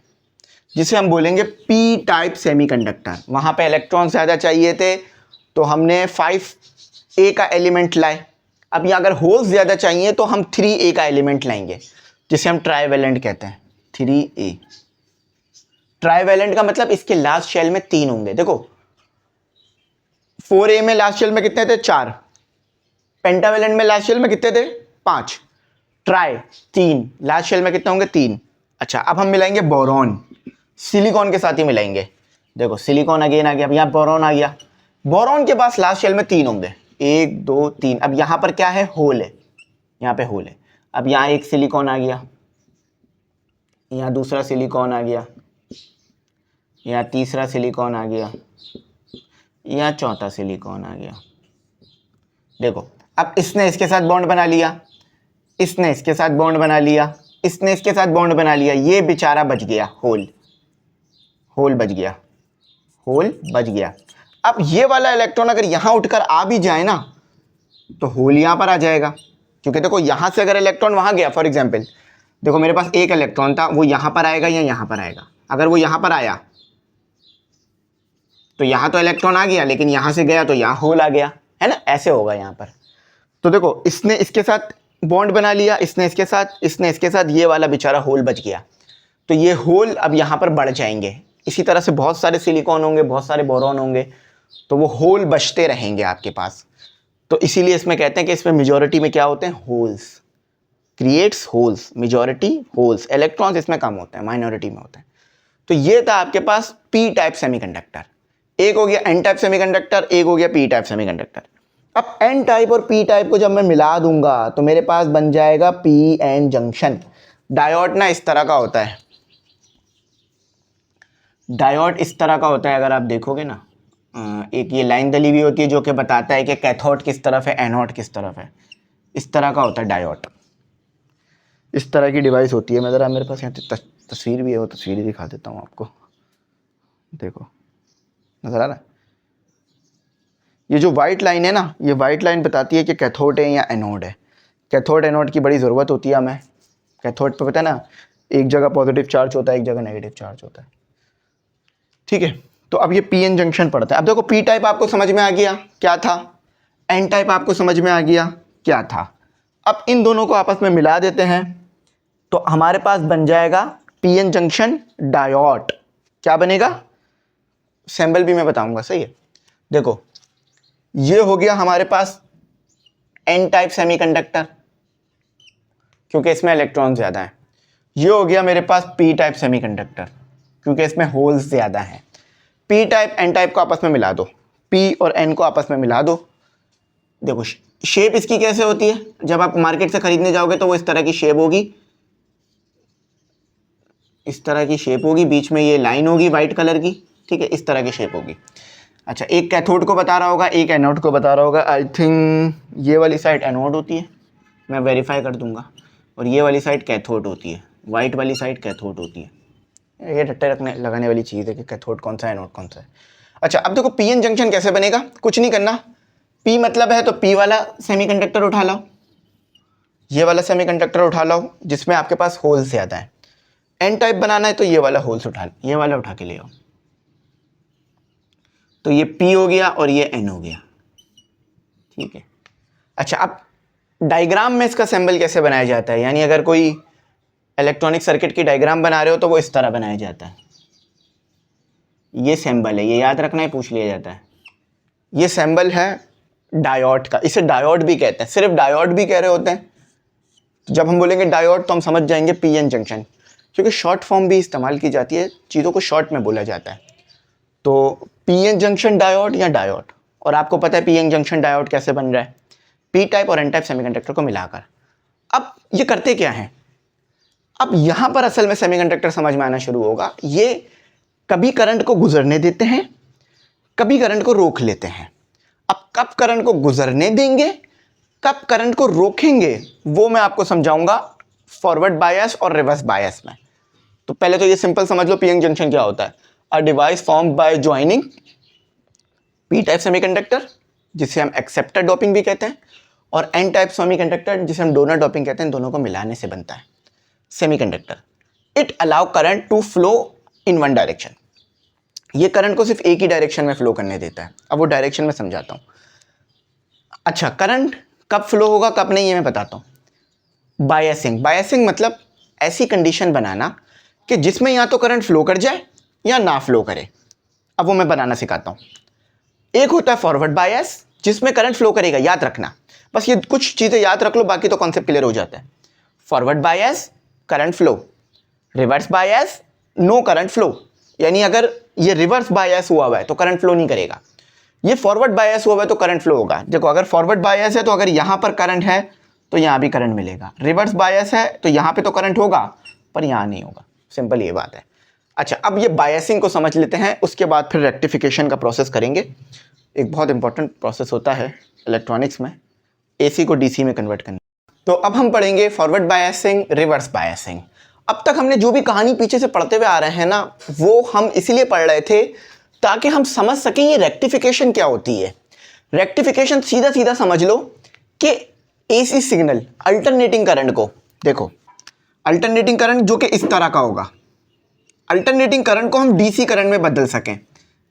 जिसे हम बोलेंगे पी टाइप सेमीकंडक्टर। वहाँ पे इलेक्ट्रॉन ज़्यादा चाहिए थे तो हमने 5A का एलिमेंट लाए। अब यहाँ अगर होल्स ज़्यादा चाहिए तो हम 3A का एलिमेंट लाएंगे, जिसे हम ट्राइवेलेंट कहते हैं, 3A। ट्राइवेलेंट का मतलब इसके लास्ट शेल में 3 होंगे। देखो 4A में लास्ट शेल में कितने थे, 4। पेंटावेलेंट में लास्ट शेल में कितने थे, 5। ट्राई 3, लास्ट शेल में कितने होंगे, 3। अच्छा अब हम मिलाएंगे बोरॉन, सिलिकॉन के साथ ही मिलाएंगे। देखो सिलिकॉन अगेन आ गया, अब यहाँ बोरॉन आ गया। बोरॉन के पास लास्ट शेल में 3 होंगे, 1 2 3। अब यहाँ पर क्या है, होल है, यहाँ पे होल है। अब यहाँ एक सिलिकॉन आ गया, यहाँ दूसरा सिलिकॉन आ गया, यहाँ तीसरा सिलिकॉन आ गया, यहाँ चौथा सिलिकॉन आ गया। देखो अब इसने इसके साथ बॉन्ड बना लिया, इसने इसके साथ बॉन्ड बना लिया, इसने इसके साथ बॉन्ड बना लिया, ये बेचारा बच गया, होल, होल बच गया, होल बच गया। अब ये वाला इलेक्ट्रॉन अगर यहां उठकर आ भी जाए ना तो होल यहां पर आ जाएगा, क्योंकि देखो यहां से अगर इलेक्ट्रॉन वहां गया, फॉर एग्जांपल देखो मेरे पास एक इलेक्ट्रॉन था, वो यहां पर आएगा या यहां पर आएगा। अगर वो यहां पर आया तो यहां तो इलेक्ट्रॉन आ गया, लेकिन यहां से गया तो यहां होल आ गया, है ना, ऐसे होगा यहां पर। तो देखो इसने इसके साथ बॉन्ड बना लिया, इसने इसके साथ, इसने इसके साथ, ये वाला बेचारा होल बच गया। तो ये होल अब यहाँ पर बढ़ जाएंगे। इसी तरह से बहुत सारे सिलिकॉन होंगे, बहुत सारे बोरॉन होंगे, तो वो होल बचते रहेंगे आपके पास। तो इसीलिए इसमें कहते हैं कि इसमें मेजॉरिटी में क्या होते हैं, holes, creates holes, majority holes, electrons इसमें कम होते हैं, माइनॉरिटी में होते हैं। तो ये था आपके पास पी टाइप सेमीकंडक्टर। एक हो गया एन टाइप सेमीकंडक्टर, एक हो गया पी टाइप सेमीकंडक्टर। अब एन टाइप और पी टाइप को जब मैं मिला दूंगा तो मेरे पास बन जाएगा पी एन जंक्शन। डायोड ना इस तरह का होता है, डायोड इस तरह का होता है, अगर आप देखोगे ना, एक ये लाइन दली हुई होती है जो कि बताता है कि कैथोड किस तरफ है, एनोड किस तरफ है, इस तरह का होता है डायोड। इस तरह की डिवाइस होती है। मैं ज़रा, मेरे पास यहाँ तस्वीर भी है, वो तस्वीर ही दिखा देता हूँ आपको। देखो नजर आ रहा है, ये जो वाइट लाइन है ना, ये वाइट लाइन बताती है कि कैथोड है या एनोड है। कैथोड एनोड की बड़ी ज़रूरत होती है हमें। कैथोड पे पता है ना, एक जगह पॉजिटिव चार्ज होता है, एक जगह नेगेटिव चार्ज होता है, ठीक है। तो अब ये पी एन जंक्शन पड़ता है। अब देखो पी टाइप आपको समझ में आ गया क्या था, एन टाइप आपको समझ में आ गया क्या था। अब इन दोनों को आपस में मिला देते हैं तो हमारे पास बन जाएगा पी एन जंक्शन डायोड। क्या बनेगा, सिंबल भी मैं बताऊंगा, सही है। देखो ये हो गया हमारे पास एन टाइप सेमीकंडक्टर, क्योंकि इसमें इलेक्ट्रॉन ज़्यादा है। ये हो गया मेरे पास पी टाइप सेमीकंडक्टर, क्योंकि इसमें होल्स ज़्यादा हैं। पी टाइप एन टाइप को आपस में मिला दो, पी और एन को आपस में मिला दो। देखो शेप इसकी कैसे होती है, जब आप मार्केट से खरीदने जाओगे तो वो इस तरह की शेप होगी, इस तरह की शेप होगी, बीच में ये लाइन होगी वाइट कलर की, ठीक है, इस तरह की शेप होगी। अच्छा एक कैथोड को बता रहा होगा, एक एनोड को बता रहा होगा। आई थिंक ये वाली साइड एनोड होती है, मैं वेरीफाई कर दूंगा। और ये वाली साइड कैथोड होती है, वाइट वाली साइड कैथोड होती है। ये रट्टे रखने लगाने वाली चीज़ है कि कैथोड कौन सा है, एनोड कौन सा है। अच्छा, अब देखो पीएन जंक्शन कैसे बनेगा, कुछ नहीं करना। पी मतलब है तो पी वाला सेमीकंडक्टर उठा लो, ये वाला सेमीकंडक्टर उठा लो जिसमें आपके पास होल्स ज़्यादा है। एन टाइप बनाना है तो ये वाला होल्स उठा, ये वाला उठा के ले आओ। तो ये पी हो गया और ये एन हो गया, ठीक है। अच्छा, अब डायग्राम में इसका सिंबल कैसे बनाया जाता है, यानी अगर कोई इलेक्ट्रॉनिक सर्किट की डायग्राम बना रहे हो तो वो इस तरह बनाया जाता है। ये सिंबल है, ये याद रखना है, पूछ लिया जाता है। ये सिंबल है डायोड का, इसे डायोड भी कहते हैं। सिर्फ डायोड भी कह रहे होते हैं, जब हम बोलेंगे डायोड तो हम समझ जाएंगे पीएन जंक्शन, क्योंकि शॉर्ट फॉर्म भी इस्तेमाल की जाती है, चीज़ों को शॉर्ट में बोला जाता है। तो पीएन जंक्शन डायोड या डायोड। और आपको पता है पीएन जंक्शन डायोड कैसे बन रहा है, पी टाइप और एन टाइप सेमीकंडक्टर को मिलाकर। अब ये करते क्या है, अब यहां पर असल में सेमीकंडक्टर समझ में आना शुरू होगा। ये कभी करंट को गुजरने देते हैं, कभी करंट को रोक लेते हैं। अब कब करंट को गुजरने देंगे, कब करंट को रोकेंगे, वो मैं आपको समझाऊंगा फॉरवर्ड बायस और रिवर्स बायस में। तो पहले तो ये सिंपल समझ लो पीएन जंक्शन क्या होता है। A device formed by joining P type semiconductor, जिसे हम एक्सेप्टर डोपिंग भी कहते हैं, और एन टाइप सेमीकंडक्टर जिसे हम डोनर डोपिंग कहते हैं, दोनों को मिलाने से बनता है semiconductor. It allow current to flow in one direction. ये करंट को सिर्फ एक ही डायरेक्शन में फ्लो करने देता है। अब वो डायरेक्शन में समझाता हूं। अच्छा, करंट कब फ्लो होगा कब नहीं, ये मैं बताता हूं। बायसिंग, बायसिंग मतलब ऐसी कंडीशन बनाना कि जिसमें या तो करंट फ्लो कर जाए या ना फ्लो करे। अब वो मैं बनाना सिखाता हूं। एक होता है फॉरवर्ड बायस, जिसमें करंट फ्लो करेगा, याद रखना। बस ये कुछ चीजें याद रख लो, बाकी तो कॉन्सेप्ट क्लियर हो जाता है। Forward bias current flow, reverse bias no current flow. यानी अगर ये रिवर्स बायस हुआ है तो करंट फ्लो नहीं करेगा, ये फॉरवर्ड बायस हुआ है तो करंट फ्लो होगा। देखो, अगर फॉरवर्ड बायस है तो अगर यहां पर करंट है तो यहां भी करंट मिलेगा, रिवर्स बायस है तो यहां पे तो करंट होगा पर यहां नहीं होगा। सिंपल ये बात है। अच्छा, अब ये बायसिंग को समझ लेते हैं, उसके बाद फिर रेक्टिफिकेशन का प्रोसेस करेंगे। एक बहुत इंपॉर्टेंट प्रोसेस होता है इलेक्ट्रॉनिक्स में, एसी को डीसी में कन्वर्ट करना। तो अब हम पढ़ेंगे फॉरवर्ड बायसिंग, रिवर्स बायसिंग। अब तक हमने जो भी कहानी पीछे से पढ़ते हुए आ रहे हैं ना, वो हम इसीलिए पढ़ रहे थे ताकि हम समझ सकें ये रेक्टिफिकेशन क्या होती है। रेक्टिफिकेशन सीधा सीधा समझ लो कि एसी सिग्नल अल्टरनेटिंग करंट को, देखो अल्टरनेटिंग करंट जो कि इस तरह का होगा, अल्टरनेटिंग करंट को हम डीसी करंट में बदल सकें,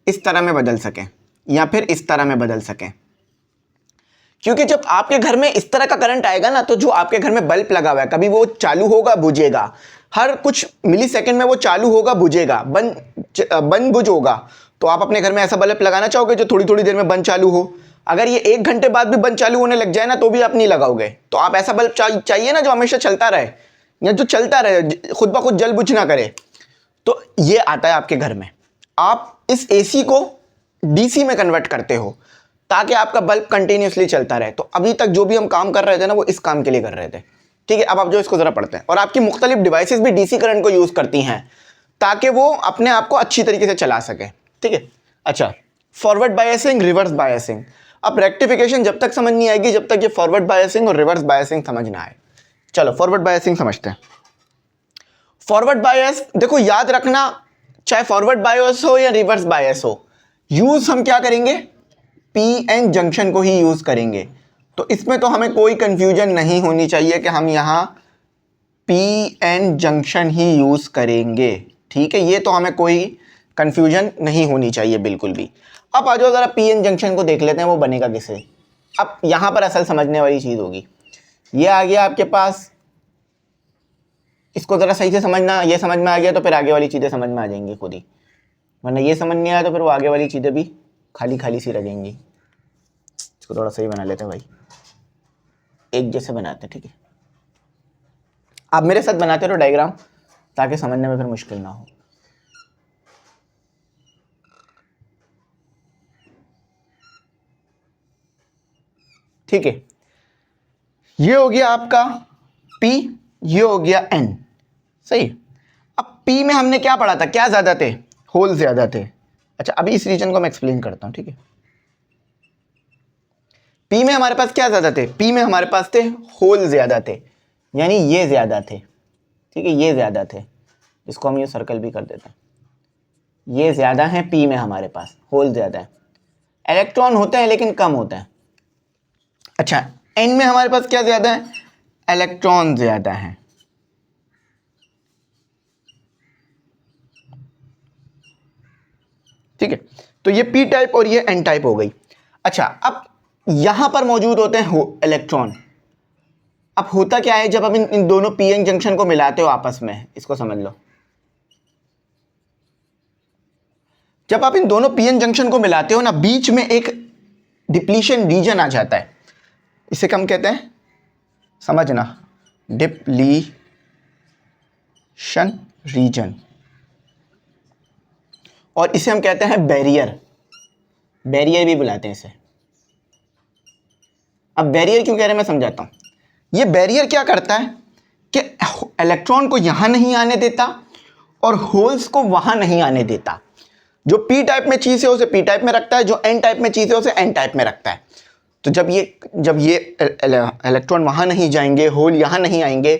इस तरह में बदल सकें या फिर इस तरह में बदल सकें। क्योंकि जब आपके घर में इस तरह का करंट आएगा ना, तो जो आपके घर में बल्ब लगा हुआ है, कभी वो चालू होगा बुझेगा, हर कुछ मिली सेकेंड में वो चालू होगा बुझेगा, बंद बुझ होगा। तो आप अपने घर में ऐसा बल्ब लगाना चाहोगे जो थोड़ी थोड़ी देर में बंद चालू हो। अगर ये 1 घंटे बाद भी बंद चालू होने लग जाए ना तो भी आप नहीं लगाओगे। तो आप ऐसा बल्ब चाहिए ना जो हमेशा चलता रहे, या जो चलता रहे, खुद ब खुद जल बुझ ना करे। तो ये आता है आपके घर में। आप इस एसी को डीसी में कन्वर्ट करते हो ताकि आपका बल्ब कंटिन्यूसली चलता रहे। तो अभी तक जो भी हम काम कर रहे थे ना, वो इस काम के लिए कर रहे थे, ठीक है। अब आप जो इसको जरा पढ़ते हैं, और आपकी मुख्तलिफ डिवाइसेस भी डीसी करंट को यूज करती हैं ताकि वो अपने आप को अच्छी तरीके से चला सके, ठीक है। अच्छा, फॉरवर्ड बायसिंग, रिवर्स बायसिंग। अब रेक्टिफिकेशन जब तक समझ नहीं आएगी जब तक ये फॉरवर्ड बायसिंग और रिवर्स बायसिंग समझ ना आए। चलो फॉरवर्ड बायसिंग समझते हैं। फॉरवर्ड बायस, देखो याद रखना, चाहे फॉरवर्ड बायस हो या रिवर्स बायस हो, यूज हम क्या करेंगे, पीएन जंक्शन को ही यूज करेंगे। तो इसमें तो हमें कोई कंफ्यूजन नहीं होनी चाहिए कि हम यहां पीएन जंक्शन ही यूज करेंगे, ठीक है। ये तो हमें कोई कंफ्यूजन नहीं होनी चाहिए बिल्कुल भी। अब आ जाओ जरा पीएन जंक्शन को देख लेते हैं, वो बनेगा किससे। अब यहां पर असल समझने वाली चीज होगी, ये आ गया आपके पास, इसको जरा सही से समझना। ये समझ में आ गया तो फिर आगे वाली चीजें समझ में आ जाएंगी खुद ही, वरना ये समझ नहीं आया तो फिर वो आगे वाली चीजें भी खाली खाली सी लगेंगी। इसको थोड़ा सही बना लेते हैं भाई, एक जैसे बनाते हैं, ठीक है। आप मेरे साथ बनाते रहो डायग्राम ताकि समझने में फिर मुश्किल ना हो। ठीक है, ये हो गया आपका P, ये हो गया N, सही। अब P में हमने क्या पढ़ा था, क्या ज्यादा थे, होल ज्यादा थे। अच्छा, अभी इस रीजन को मैं एक्सप्लेन करता हूं, ठीक है। पी में हमारे पास क्या ज़्यादा थे, पी में हमारे पास थे होल ज़्यादा थे, यानी ये ज़्यादा थे, ठीक है, ये ज़्यादा थे, इसको हम ये सर्कल भी कर देते हैं, ये ज़्यादा हैं पी में हमारे पास, होल ज़्यादा है, इलेक्ट्रॉन होते हैं लेकिन कम होते हैं। अच्छा, एन में हमारे पास क्या ज़्यादा है, इलेक्ट्रॉन ज़्यादा है, ठीक है। तो ये पी टाइप और ये एन टाइप हो गई। अच्छा, अब यहां पर मौजूद होते हैं इलेक्ट्रॉन। अब होता क्या है, जब आप इन दोनों पी एन जंक्शन को मिलाते हो आपस में, इसको समझ लो, जब आप इन दोनों पी एन जंक्शन को मिलाते हो ना, बीच में एक डिप्लीशन रीजन आ जाता है, इसे हम कहते हैं, समझना, डिप्लीशन रीजन, और इसे हम कहते हैं बैरियर, बैरियर भी बुलाते हैं इसे। अब बैरियर क्यों कह रहे हैं मैं समझाता हूं। ये बैरियर क्या करता है कि इलेक्ट्रॉन को यहां नहीं आने देता और होल्स को वहां नहीं आने देता। जो पी टाइप में चीज है उसे पी टाइप में रखता है, जो एन टाइप में चीज है उसे एन टाइप में रखता है। तो जब ये इलेक्ट्रॉन वहां नहीं जाएंगे, होल यहां नहीं आएंगे,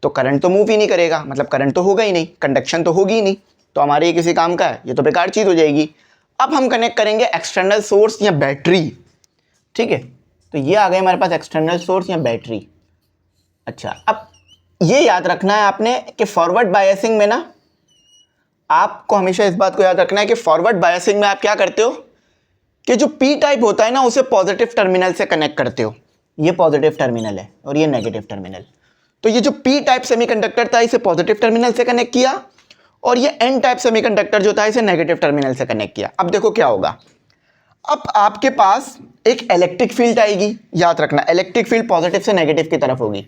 तो करंट तो मूव ही नहीं करेगा, मतलब करंट तो होगा ही नहीं, कंडक्शन तो होगी ही नहीं, तो हमारे ये किसी काम का है, ये तो बेकार चीज हो जाएगी। अब हम कनेक्ट करेंगे एक्सटर्नल सोर्स या बैटरी, ठीक है। तो ये आ गए हमारे पास एक्सटर्नल सोर्स या बैटरी। अच्छा, अब ये याद रखना है आपने कि फॉरवर्ड बायसिंग में ना, आपको हमेशा इस बात को याद रखना है कि फॉरवर्ड बायसिंग में आप क्या करते हो कि जो पी टाइप होता है ना, उसे पॉजिटिव टर्मिनल से कनेक्ट करते हो। ये पॉजिटिव टर्मिनल है और ये नेगेटिव टर्मिनल। तो ये जो पी टाइप सेमीकंडक्टर था इसे पॉजिटिव टर्मिनल से कनेक्ट किया, और ये एन टाइप सेमीकंडक्टर जो था इसे नेगेटिव टर्मिनल से कनेक्ट किया। अब देखो क्या होगा, अब आपके पास एक इलेक्ट्रिक फील्ड आएगी, याद रखना इलेक्ट्रिक फील्ड पॉजिटिव से नेगेटिव की तरफ होगी।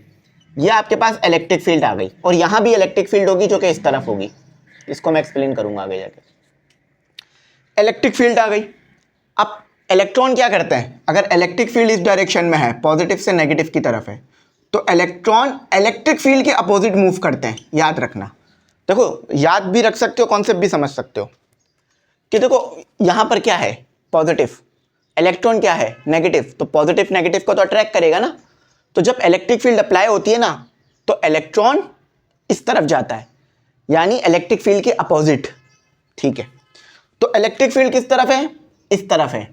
ये आपके पास इलेक्ट्रिक फील्ड आ गई, और यहां भी इलेक्ट्रिक फील्ड होगी जो कि इस तरफ होगी, इसको मैं एक्सप्लेन करूंगा आगे जाके। इलेक्ट्रिक फील्ड आ गई। अब इलेक्ट्रॉन क्या करते हैं, अगर इलेक्ट्रिक फील्ड इस डायरेक्शन में है, पॉजिटिव से नेगेटिव की तरफ है, तो इलेक्ट्रॉन इलेक्ट्रिक फील्ड के अपोजिट मूव करते हैं, याद रखना। देखो, याद भी रख सकते हो, कॉन्सेप्ट भी समझ सकते हो कि देखो यहां पर क्या है, पॉजिटिव, इलेक्ट्रॉन क्या है, नेगेटिव, तो पॉजिटिव नेगेटिव को तो अट्रैक्ट करेगा ना। तो जब इलेक्ट्रिक फील्ड अप्लाई होती है ना, तो इलेक्ट्रॉन इस तरफ जाता है, यानी इलेक्ट्रिक फील्ड के अपोजिट, ठीक है। तो इलेक्ट्रिक फील्ड किस तरफ है, इस तरफ है।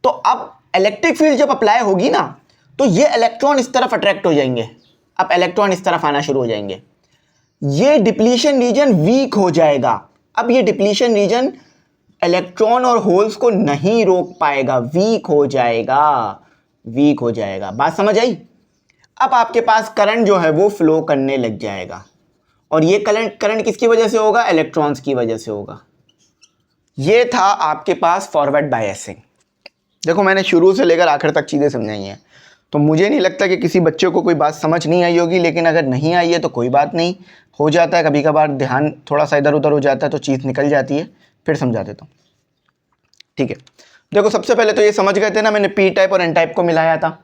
तो अब इलेक्ट्रिक फील्ड जब अप्लाई होगी ना, तो ये इलेक्ट्रॉन इस तरफ अट्रैक्ट हो जाएंगे, अब इलेक्ट्रॉन इस तरफ आना शुरू हो जाएंगे, ये डिप्लीशन रीजन वीक हो जाएगा। अब ये डिप्लीशन रीजन इलेक्ट्रॉन और होल्स को नहीं रोक पाएगा, वीक हो जाएगा, वीक हो जाएगा। बात समझ आई। अब आपके पास करंट जो है वो फ्लो करने लग जाएगा, और ये करंट किसकी वजह से होगा, इलेक्ट्रॉन्स की वजह से होगा। ये था आपके पास फॉरवर्ड बायसिंग। देखो, मैंने शुरू से लेकर आखिर तक चीज़ें समझाई हैं, तो मुझे नहीं लगता कि किसी बच्चे को कोई बात समझ नहीं आई होगी, लेकिन अगर नहीं आई है तो कोई बात नहीं, हो जाता है कभी कभार, ध्यान थोड़ा सा इधर उधर हो जाता है तो चीज़ निकल जाती है, फिर समझा देता हूँ, ठीक है। देखो, सबसे पहले तो ये समझ गए थे ना, मैंने पी टाइप और एन टाइप को मिलाया था,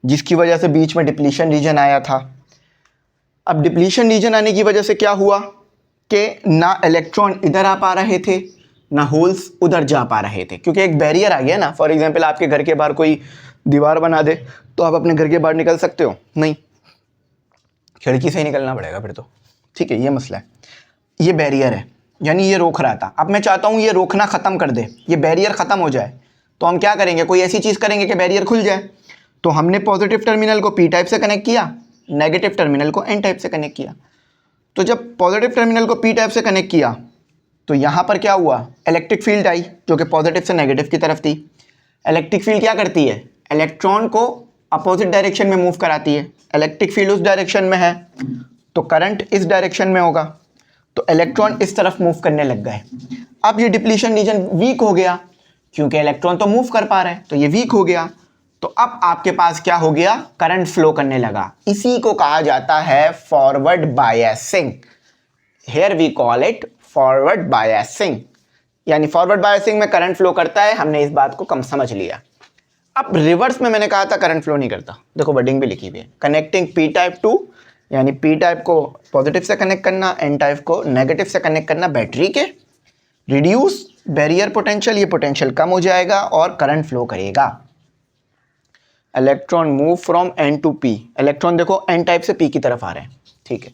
जिसकी वजह से बीच में डिप्लीशन रीजन आया था। अब डिप्लीशन रीजन आने की वजह से क्या हुआ कि ना इलेक्ट्रॉन इधर आ पा रहे थे, ना होल्स उधर जा पा रहे थे, क्योंकि एक बैरियर आ गया ना। फॉर एग्जांपल, आपके घर के बाहर कोई दीवार बना दे, तो आप अपने घर के बाहर निकल सकते हो, नहीं, खिड़की से ही निकलना पड़ेगा फिर तो, ठीक है। ये मसला है, ये बैरियर है, यानी ये रोक रहा था। अब मैं चाहता हूँ ये रोकना ख़त्म कर दे, ये बैरियर ख़त्म हो जाए, तो हम क्या करेंगे, कोई ऐसी चीज़ करेंगे कि बैरियर खुल जाए। तो हमने पॉजिटिव टर्मिनल को पी टाइप से कनेक्ट किया, नेगेटिव टर्मिनल को एन टाइप से कनेक्ट किया। तो जब पॉजिटिव टर्मिनल को पी टाइप से कनेक्ट किया, तो यहाँ पर क्या हुआ, इलेक्ट्रिक फील्ड आई जो कि पॉजिटिव से नेगेटिव की तरफ थी। इलेक्ट्रिक फील्ड क्या करती है, इलेक्ट्रॉन को अपोजिट डायरेक्शन में मूव कराती है। इलेक्ट्रिक फील्ड उस डायरेक्शन में है तो करंट इस डायरेक्शन में होगा, तो इलेक्ट्रॉन इस तरफ मूव करने लग गए। अब ये डिप्लीशन रीजन वीक हो गया, क्योंकि इलेक्ट्रॉन तो मूव कर पा रहे हैं, तो ये वीक हो गया। तो अब आपके पास क्या हो गया, करंट फ्लो करने लगा। इसी को कहा जाता है forward biasing. Here we call it forward biasing, यानी फॉरवर्ड बायसिंग में करंट फ्लो करता है। हमने इस बात को कम समझ लिया। अब रिवर्स में मैंने कहा था करंट फ्लो नहीं करता, देखो वर्डिंग भी लिखी हुई है, कनेक्टिंग पी टाइप टू, यानी पी टाइप को पॉजिटिव से कनेक्ट करना, एन टाइप को नेगेटिव से कनेक्ट करना बैटरी के, रिड्यूस बैरियर पोटेंशियल, ये पोटेंशियल कम हो जाएगा और करंट फ्लो करेगा। Electron move from N to P. Electron देखो एन टाइप से पी की तरफ आ रहे हैं, ठीक है।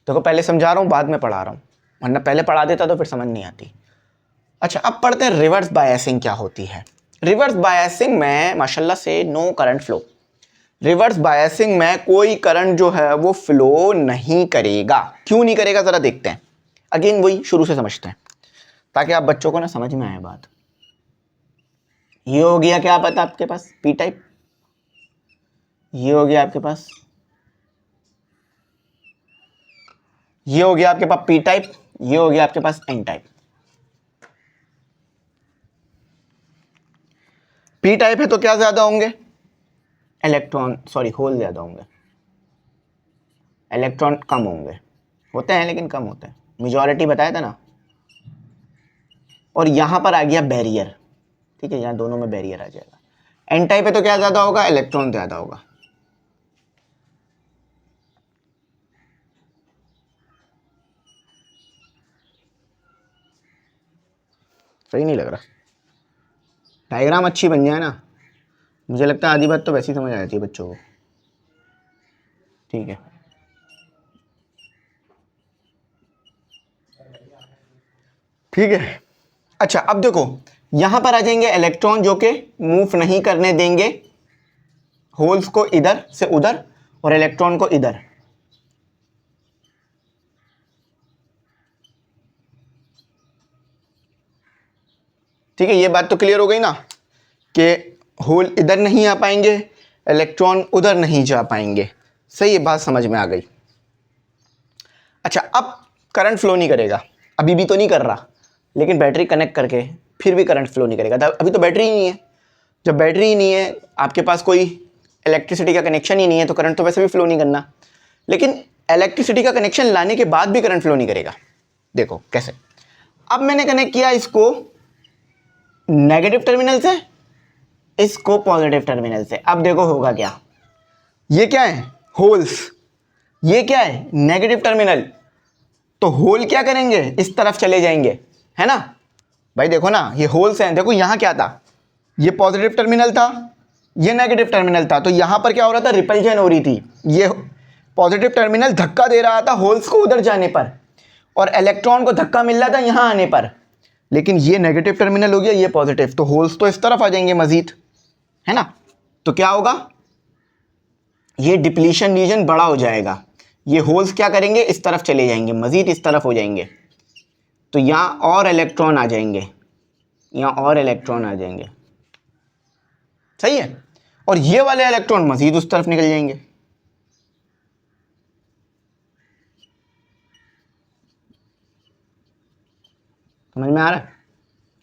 देखो पहले समझा रहा हूँ, बाद में पढ़ा रहा हूँ, वरना पहले पढ़ा देता तो फिर समझ नहीं आती। अच्छा, अब पढ़ते हैं रिवर्स बायसिंग क्या होती है। रिवर्स बायसिंग में माशाल्लाह से no current flow. Reverse biasing में कोई करंट जो है वो फ्लो नहीं करेगा। क्यों नहीं करेगा जरा देखते हैं। अगेन वही शुरू से समझते हैं ताकि आप बच्चों को ना समझ में आए बात। ये हो गया क्या पता आपके पास, पी टाइप। ये हो गया आपके पास, ये हो गया आपके पास पी टाइप। ये हो गया आपके पास एन टाइप। पी टाइप है तो क्या ज्यादा होंगे, इलेक्ट्रॉन सॉरी होल ज्यादा होंगे, इलेक्ट्रॉन कम होंगे। होते हैं लेकिन कम होते हैं, मेजॉरिटी बताया था ना। और यहां पर आ गया बैरियर, ठीक है, यहां दोनों में बैरियर आ जाएगा। एन टाइप है तो क्या ज्यादा होगा, इलेक्ट्रॉन ज्यादा होगा। सही नहीं लग रहा, डायग्राम अच्छी बन जाए ना, मुझे लगता है आधी बात तो वैसी समझ आ जाती है बच्चों को, ठीक है। ठीक है, अच्छा अब देखो यहां पर आ जाएंगे इलेक्ट्रॉन जो कि मूव नहीं करने देंगे होल्स को इधर से उधर और इलेक्ट्रॉन को इधर। ठीक है, ये बात तो क्लियर हो गई ना कि होल इधर नहीं आ पाएंगे, इलेक्ट्रॉन उधर नहीं जा पाएंगे। सही, ये बात समझ में आ गई। अच्छा, अब करंट फ्लो नहीं करेगा, अभी भी तो नहीं कर रहा, लेकिन बैटरी कनेक्ट करके फिर भी करंट फ्लो नहीं करेगा। अभी तो बैटरी ही नहीं है। जब बैटरी ही नहीं है, आपके पास कोई इलेक्ट्रिसिटी का कनेक्शन ही नहीं है, तो करंट तो वैसे भी फ्लो नहीं करना। लेकिन इलेक्ट्रिसिटी का कनेक्शन लाने के बाद भी करंट फ्लो नहीं करेगा। देखो कैसे, अब मैंने कनेक्ट किया इसको नेगेटिव टर्मिनल से, इसको पॉजिटिव टर्मिनल से। अब देखो होगा क्या, ये क्या है होल्स, ये क्या है नेगेटिव टर्मिनल। तो होल क्या करेंगे, इस तरफ चले जाएंगे, है ना भाई। देखो ना ये होल्स हैं, देखो यहां क्या था, ये पॉजिटिव टर्मिनल था, ये नेगेटिव टर्मिनल था। तो यहां पर क्या हो रहा था, रिपल्जन हो रही थी। ये पॉजिटिव टर्मिनल धक्का दे रहा था होल्स को उधर जाने पर, और इलेक्ट्रॉन को धक्का मिल रहा था यहां आने पर। लेकिन ये नेगेटिव टर्मिनल हो गया, ये पॉजिटिव, तो होल्स तो इस तरफ आ जाएंगे मजीद, है ना। तो क्या होगा, ये डिप्लीशन रीजन बड़ा हो जाएगा। ये होल्स क्या करेंगे, इस तरफ चले जाएंगे, मजीद इस तरफ हो जाएंगे। तो यहां और इलेक्ट्रॉन आ जाएंगे, यहां और इलेक्ट्रॉन आ जाएंगे, सही है। और ये वाले इलेक्ट्रॉन मजीद उस तरफ निकल जाएंगे। समझ में आ रहा है,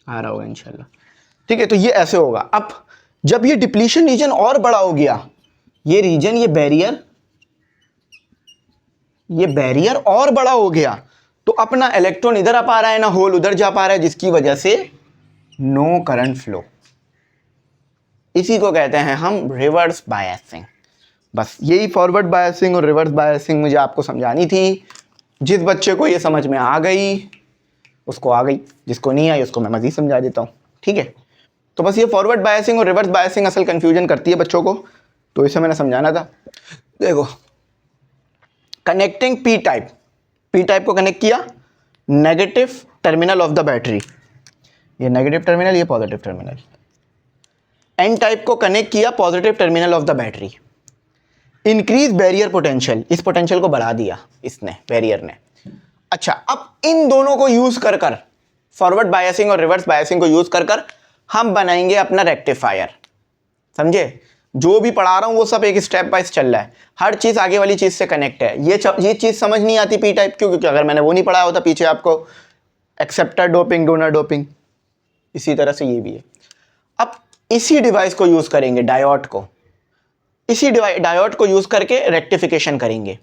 आ रहा होगा इंशाल्लाह। ठीक है, तो ये ऐसे होगा। अब जब ये डिप्लीशन रीजन और बड़ा हो गया, ये रीजन, ये बैरियर और बड़ा हो गया, तो अपना इलेक्ट्रॉन इधर आ पा रहा है ना होल उधर जा पा रहा है, जिसकी वजह से नो करंट फ्लो। इसी को कहते हैं हम रिवर्स बायसिंग। बस यही फॉरवर्ड बायसिंग और रिवर्स बायसिंग मुझे आपको समझानी थी। जिस बच्चे को ये समझ में आ गई उसको आ गई, जिसको नहीं आई उसको मैं मज़ीद समझा देता हूँ, ठीक है। तो बस ये फॉरवर्ड बायसिंग और रिवर्स बायसिंग असल कंफ्यूजन करती है बच्चों को, तो इसे मैंने समझाना था। देखो, कनेक्टिंग पी टाइप को कनेक्ट किया negative terminal of the battery, ये नेगेटिव टर्मिनल, ये पॉजिटिव टर्मिनल। एन टाइप को कनेक्ट किया positive terminal of the battery. Increase barrier potential, इस पोटेंशियल को बढ़ा दिया इसने, बैरियर ने। अच्छा, अब इन दोनों को यूज कर फॉरवर्ड बायसिंग और रिवर्स बायसिंग को यूज कर हम बनाएंगे अपना रेक्टिफायर। समझे, जो भी पढ़ा रहा हूं वो सब एक स्टेप बाय चल रहा है, हर चीज आगे वाली चीज से कनेक्ट है। ये चीज समझ नहीं आती पी टाइप, क्योंकि अगर मैंने वो नहीं पढ़ा होता पीछे आपको, एक्सेप्टर डोपिंग, डोनर डोपिंग, इसी तरह से ये भी है। अब इसी डिवाइस को यूज करेंगे, डायोड को, इसी डायोड को यूज करके रेक्टिफिकेशन करेंगे।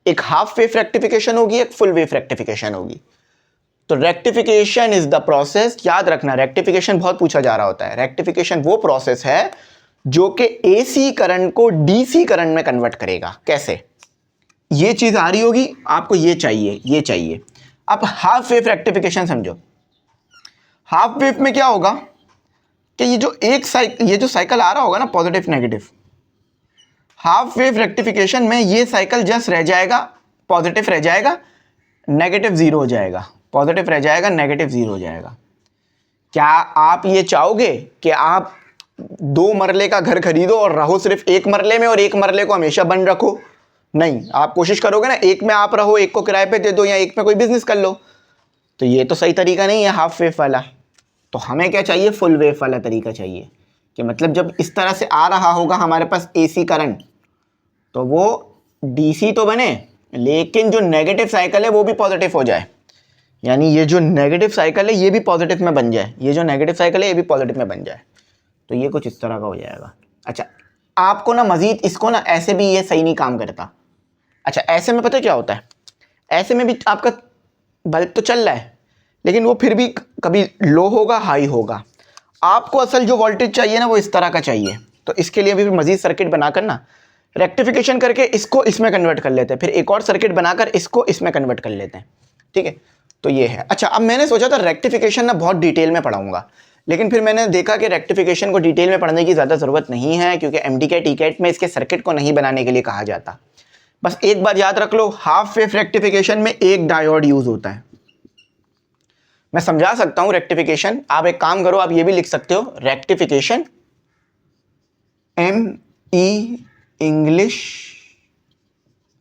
एक हाफ वेव रेक्टिफिकेशन होगी, एक फुल वेव रेक्टिफिकेशन होगी। तो रेक्टिफिकेशन इज द प्रोसेस, याद रखना रेक्टिफिकेशन बहुत पूछा जा रहा होता है। रेक्टिफिकेशन वो प्रोसेस है जो कि एसी करंट को डीसी करंट में कन्वर्ट करेगा। कैसे, ये चीज आ रही होगी आपको, ये चाहिए, ये चाहिए। अब हाफ वेव रेक्टिफिकेशन समझो। हाफ वेव में क्या होगा कि ये जो साइकिल आ रहा होगा ना, positive negative, half wave rectification में ये साइकिल जस्ट रह जाएगा, पॉजिटिव रह जाएगा, नेगेटिव जीरो हो जाएगा, पॉजिटिव रह जाएगा, नेगेटिव जीरो हो जाएगा। क्या आप ये चाहोगे कि आप 2 मरले का घर खरीदो और रहो सिर्फ 1 मरले में और 1 मरले को हमेशा बंद रखो? नहीं, आप कोशिश करोगे ना एक में आप रहो, एक को किराए पे दे दो या एक में कोई बिजनेस कर लो। तो ये तो सही तरीका नहीं है हाफ वेव वाला। तो हमें क्या चाहिए? फुल वेव वाला तरीका चाहिए कि मतलब जब इस तरह से आ रहा होगा हमारे पास एसी करंट, तो वो डीसी तो बने लेकिन जो नेगेटिव साइकिल है वो भी पॉजिटिव हो जाए, यानी ये जो नेगेटिव साइकिल है ये भी पॉजिटिव में बन जाए, ये जो नेगेटिव साइकिल है ये भी पॉजिटिव में बन जाए। तो ये कुछ इस तरह का हो जाएगा। अच्छा, आपको ना मजीद इसको ना ऐसे भी ये सही नहीं काम करता। अच्छा, ऐसे में पता क्या होता है, ऐसे में भी आपका बल्ब तो चल रहा है लेकिन वो फिर भी कभी लो होगा, हाई होगा। आपको असल जो वोल्टेज चाहिए ना वो इस तरह का चाहिए। तो इसके लिए भी मजीद सर्किट बनाकर ना रेक्टिफिकेशन करके इसको इसमें कन्वर्ट कर लेते हैं, फिर एक और सर्किट बनाकर इसको इसमें कन्वर्ट कर लेते हैं। ठीक है, तो ये है। अच्छा, अब मैंने सोचा था रेक्टिफिकेशन ना बहुत डिटेल में पढ़ाऊंगा, लेकिन फिर मैंने देखा कि रेक्टिफिकेशन को डिटेल में पढ़ने की ज़्यादा ज़रूरत नहीं है, क्योंकि एमडीके टीकेट में इसके सर्किट को नहीं बनाने के लिए कहा जाता। बस एक बात याद रख लो, हाफ वेव रेक्टिफिकेशन में एक डायोड यूज होता है। मैं समझा सकता हूं रेक्टिफिकेशन, आप एक काम करो, आप ये भी लिख सकते हो रेक्टिफिकेशन, ME इंग्लिश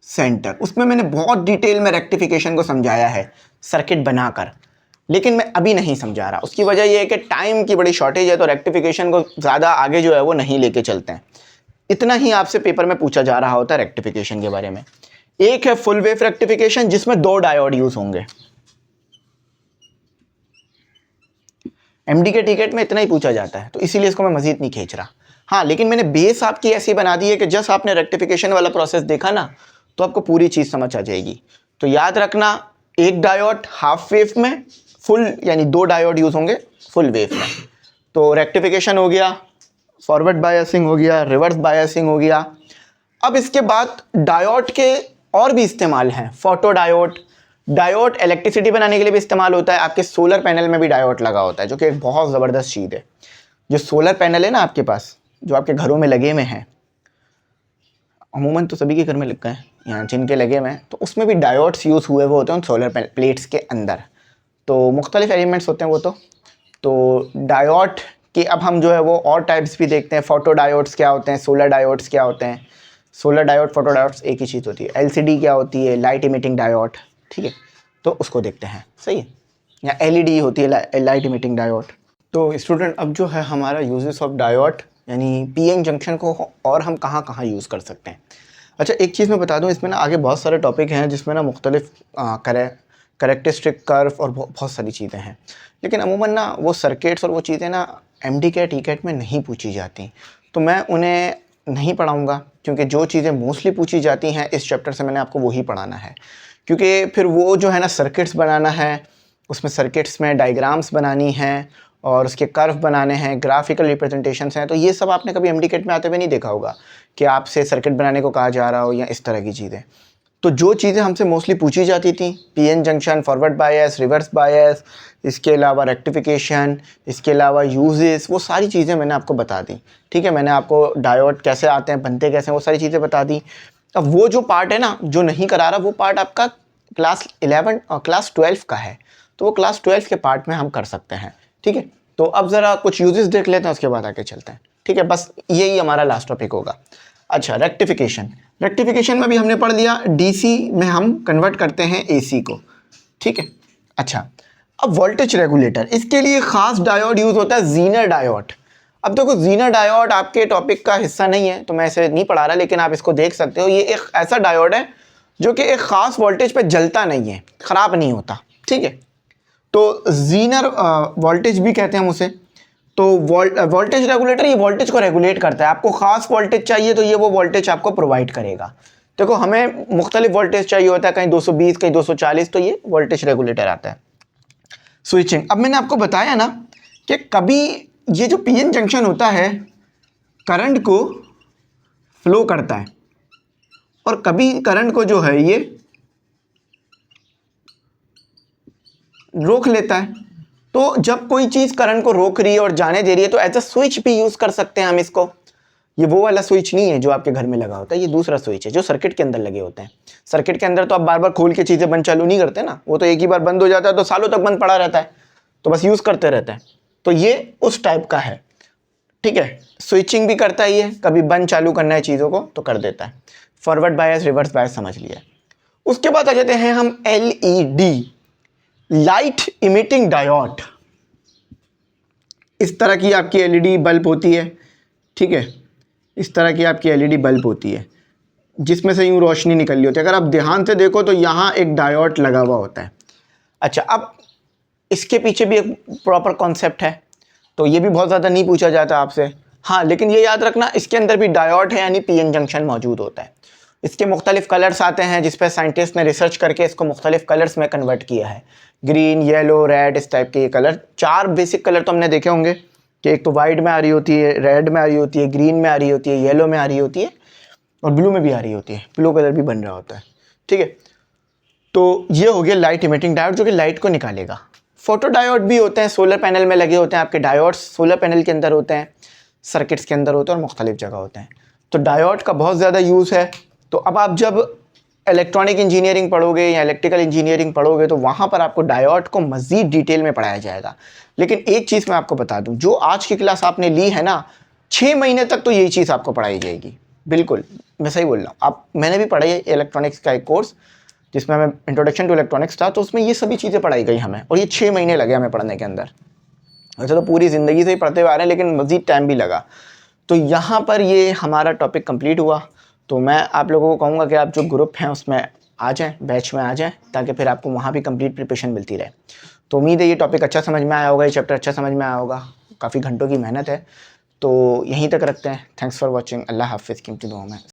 सेंटर। उसमें मैंने बहुत डिटेल में रेक्टिफिकेशन को समझाया है सर्किट बनाकर, लेकिन मैं अभी नहीं समझा रहा। उसकी वजह यह है कि टाइम की बड़ी शॉर्टेज है, तो रेक्टिफिकेशन को ज़्यादा आगे जो है वो नहीं लेके चलते हैं। इतना ही आपसे पेपर में पूछा जा रहा होता है रेक्टिफिकेशन के बारे में। एक है फुल वेव रेक्टिफिकेशन जिसमें 2 डायोड यूज होंगे। एमडी के टिकट में इतना ही पूछा जाता है, तो इसीलिए इसको मैं मजीद नहीं खींच रहा। हाँ, लेकिन मैंने बेस आपकी ऐसी बना दी है कि जस्ट आपने रेक्टिफिकेशन वाला प्रोसेस देखा ना तो आपको पूरी चीज़ समझ आ जाएगी। तो याद रखना, एक डायोड हाफ वेव में, फुल यानी 2 डायोड यूज होंगे फुल वेव में। तो रेक्टिफिकेशन हो गया, फॉरवर्ड बायसिंग हो गया, रिवर्स बायसिंग हो गया। अब इसके बाद डायोड के और भी इस्तेमाल हैं। फोटो डायोड, डायोड इलेक्ट्रिसिटी बनाने के लिए भी इस्तेमाल होता है। आपके सोलर पैनल में भी डायोड लगा होता है, जो कि एक बहुत ज़बरदस्त चीज़ है। जो सोलर पैनल है ना आपके पास, जो आपके घरों में लगे हुए हैं, अमूमन तो सभी के घर में लग गए हैं यहाँ जिनके लगे हुए हैं, तो उसमें भी डायोड्स यूज़ हुए वो होते हैं सोलर प्लेट्स के अंदर। तो मुख्तलिफ एलिमेंट्स होते हैं वो। तो डायोड के अब हम जो है वो और टाइप्स भी देखते हैं। फोटो डायोड्स क्या होते हैं, सोलर डायोड्स क्या होते हैं। सोलर डायोड, फोटो डायोड्स एक ही चीज़ होती है। एलसीडी क्या होती है, लाइट इमिटिंग डायोड। ठीक है, तो उसको देखते हैं, सही है। या एलईडी होती है, लाइट इमिटिंग डायोड। तो स्टूडेंट, अब जो है हमारा यूजेस ऑफ डायोड यानी पीएन जंक्शन को और हम कहाँ कहाँ यूज़ कर सकते हैं। अच्छा, एक चीज़ मैं बता दूं, इसमें ना आगे बहुत सारे टॉपिक हैं जिसमें ना मुख्तलिफ करेक्टरिस्टिक कर्व और बहुत सारी चीज़ें हैं, लेकिन अमूमन ना वो सर्किट्स और वो चीज़ें ना एमडीके टीकेट में नहीं पूछी जाती, तो मैं उन्हें नहीं पढ़ाऊँगा। क्योंकि जो चीज़ें मोस्टली पूछी जाती हैं इस चैप्टर से मैंने आपको वही पढ़ाना है, क्योंकि फिर वो जो है ना सर्किट्स बनाना है, उसमें सर्किट्स में डायग्राम्स बनानी हैं और उसके कर्व बनाने हैं, ग्राफिकल रिप्रेजेंटेशंस हैं। तो ये सब आपने कभी एमडीकेट में आते हुए नहीं देखा होगा कि आपसे सर्किट बनाने को कहा जा रहा हो या इस तरह की चीज़ें। तो जो चीज़ें हमसे मोस्टली पूछी जाती थी, PN junction, forward bias, reverse bias, इसके अलावा रेक्टिफिकेशन, इसके अलावा यूजेस, वो सारी चीज़ें मैंने आपको बता दी। ठीक है, मैंने आपको डायोड कैसे आते हैं, बनते कैसे हैं, वो सारी चीज़ें बता दी। अब वो जो पार्ट है ना जो नहीं करा रहा, वो पार्ट आपका क्लास 11 और क्लास 12 का है, तो वो क्लास 12 के पार्ट में हम कर सकते हैं। ठीक है, तो अब ज़रा कुछ यूजेस देख लेते हैं, उसके बाद आगे चलते हैं। ठीक है, बस यही हमारा लास्ट टॉपिक होगा। अच्छा, रेक्टिफिकेशन। रेक्टिफिकेशन में भी हमने पढ़ लिया, डीसी में हम कन्वर्ट करते हैं एसी को। ठीक है, अच्छा, अब वोल्टेज रेगुलेटर, इसके लिए ख़ास डायोड यूज़ होता है, जीनर डायोड। अब देखो, जीनर डायोड आपके टॉपिक का हिस्सा नहीं है तो मैं इसे नहीं पढ़ा रहा, लेकिन आप इसको देख सकते हो। ये एक ऐसा डायोड है जो कि एक ख़ास वोल्टेज पे जलता नहीं है, ख़राब नहीं होता। ठीक है, तो जीनर वोल्टेज भी कहते हैं हम उसे। तो वोल्टेज रेगुलेटर ये वोल्टेज को रेगुलेट करता है। आपको ख़ास वोल्टेज चाहिए तो ये वो वोल्टेज आपको प्रोवाइड करेगा। देखो, हमें मुख्तलिफ वोल्टेज चाहिए होता है, कहीं 220, कहीं 240, तो ये वोल्टेज रेगुलेटर आता है। स्विचिंग, अब मैंने आपको बताया ना कि कभी ये जो पीएन जंक्शन होता है करंट को फ्लो करता है और कभी करंट को जो है ये रोक लेता है। तो जब कोई चीज़ करंट को रोक रही है और जाने दे रही है तो एज अ स्विच भी यूज़ कर सकते हैं हम इसको। ये वो वाला स्विच नहीं है जो आपके घर में लगा होता है, ये दूसरा स्विच है जो सर्किट के अंदर लगे होते हैं। सर्किट के अंदर तो आप बार बार खोल के चीज़ें बंद चालू नहीं करते ना, वो तो एक ही बार बंद हो जाता है तो सालों तक बंद पड़ा रहता है, तो बस यूज़ करते रहते हैं। तो ये उस टाइप का है, ठीक है। स्विचिंग भी करता ही है, कभी बंद चालू करना है चीज़ों को तो कर देता है। फॉरवर्ड बायस, रिवर्स बायस समझ लिया। उसके बाद आ जाते हैं हम LED, लाइट इमिटिंग डायोड। इस तरह की आपकी LED बल्ब होती है, ठीक है, इस तरह की आपकी LED बल्ब होती है जिसमें से यूँ रोशनी निकल रही होती है। अगर आप ध्यान से देखो तो यहाँ एक डायोड लगा हुआ होता है। अच्छा, अब इसके पीछे भी एक प्रॉपर कॉन्सेप्ट है, तो ये भी बहुत ज़्यादा नहीं पूछा जाता आपसे। हाँ, लेकिन ये याद रखना इसके अंदर भी डायोड है यानी PN जंक्शन मौजूद होता है। इसके मुख्तलिफ कलर्स आते हैं जिस पर साइंटिस्ट ने रिसर्च करके इसको मुख्तलिफ कलर्स में कन्वर्ट किया है, ग्रीन, येलो, रेड, इस टाइप के ये कलर। 4 बेसिक कलर तो हमने देखे होंगे कि एक तो वाइट में आ रही होती है, रेड में आ रही होती है, ग्रीन में आ रही होती है, येलो में आ रही होती है और ब्लू में भी आ रही होती है, ब्लू कलर भी बन रहा होता है, ठीक है। तो ये हो गया लाइट इमिटिंग डायोड जो कि लाइट को निकालेगा। फोटो डायोड भी होते हैं, सोलर पैनल में लगे होते हैं आपके डायोड्स, सोलर पैनल के अंदर होते हैं, सर्किट्स के अंदर होते हैं और मुख्तलिफ जगह होते हैं। तो डायोड का बहुत ज़्यादा यूज़ है। तो अब आप जब इलेक्ट्रॉनिक इंजीनियरिंग पढ़ोगे या इलेक्ट्रिकल इंजीनियरिंग पढ़ोगे तो वहाँ पर आपको डायोड को मज़ीद डिटेल में पढ़ाया जाएगा। लेकिन एक चीज़ मैं आपको बता दूँ, जो आज की क्लास आपने ली है ना, 6 महीने तक तो यही चीज़ आपको पढ़ाई जाएगी। बिल्कुल मैं सही बोल रहा हूँ। आप, मैंने भी पढ़ा है इलेक्ट्रॉनिक्स का एक कोर्स जिसमें हमें इंट्रोडक्शन टू इलेक्ट्रॉनिक्स था, तो उसमें ये सभी चीज़ें पढ़ाई गई हमें, और ये 6 महीने लगे हमें पढ़ने के अंदर। वैसे तो पूरी ज़िंदगी से ही पढ़ते हुए आ रहे हैं लेकिन मज़ीद टाइम भी लगा। तो यहाँ पर ये हमारा टॉपिक कंप्लीट हुआ। तो मैं आप लोगों को कहूँगा कि आप जो ग्रुप हैं उसमें आ जाएँ, बैच में आ जाएँ, ताकि फिर आपको वहाँ भी कंप्लीट प्रिपरेशन मिलती रहे। तो उम्मीद है ये टॉपिक अच्छा समझ में आया होगा, ये चैप्टर अच्छा समझ में आया होगा। काफ़ी घंटों की मेहनत है, तो यहीं तक रखते हैं। Thanks for watching. अल्लाह हाफ़िज़। कीमती दुआ में।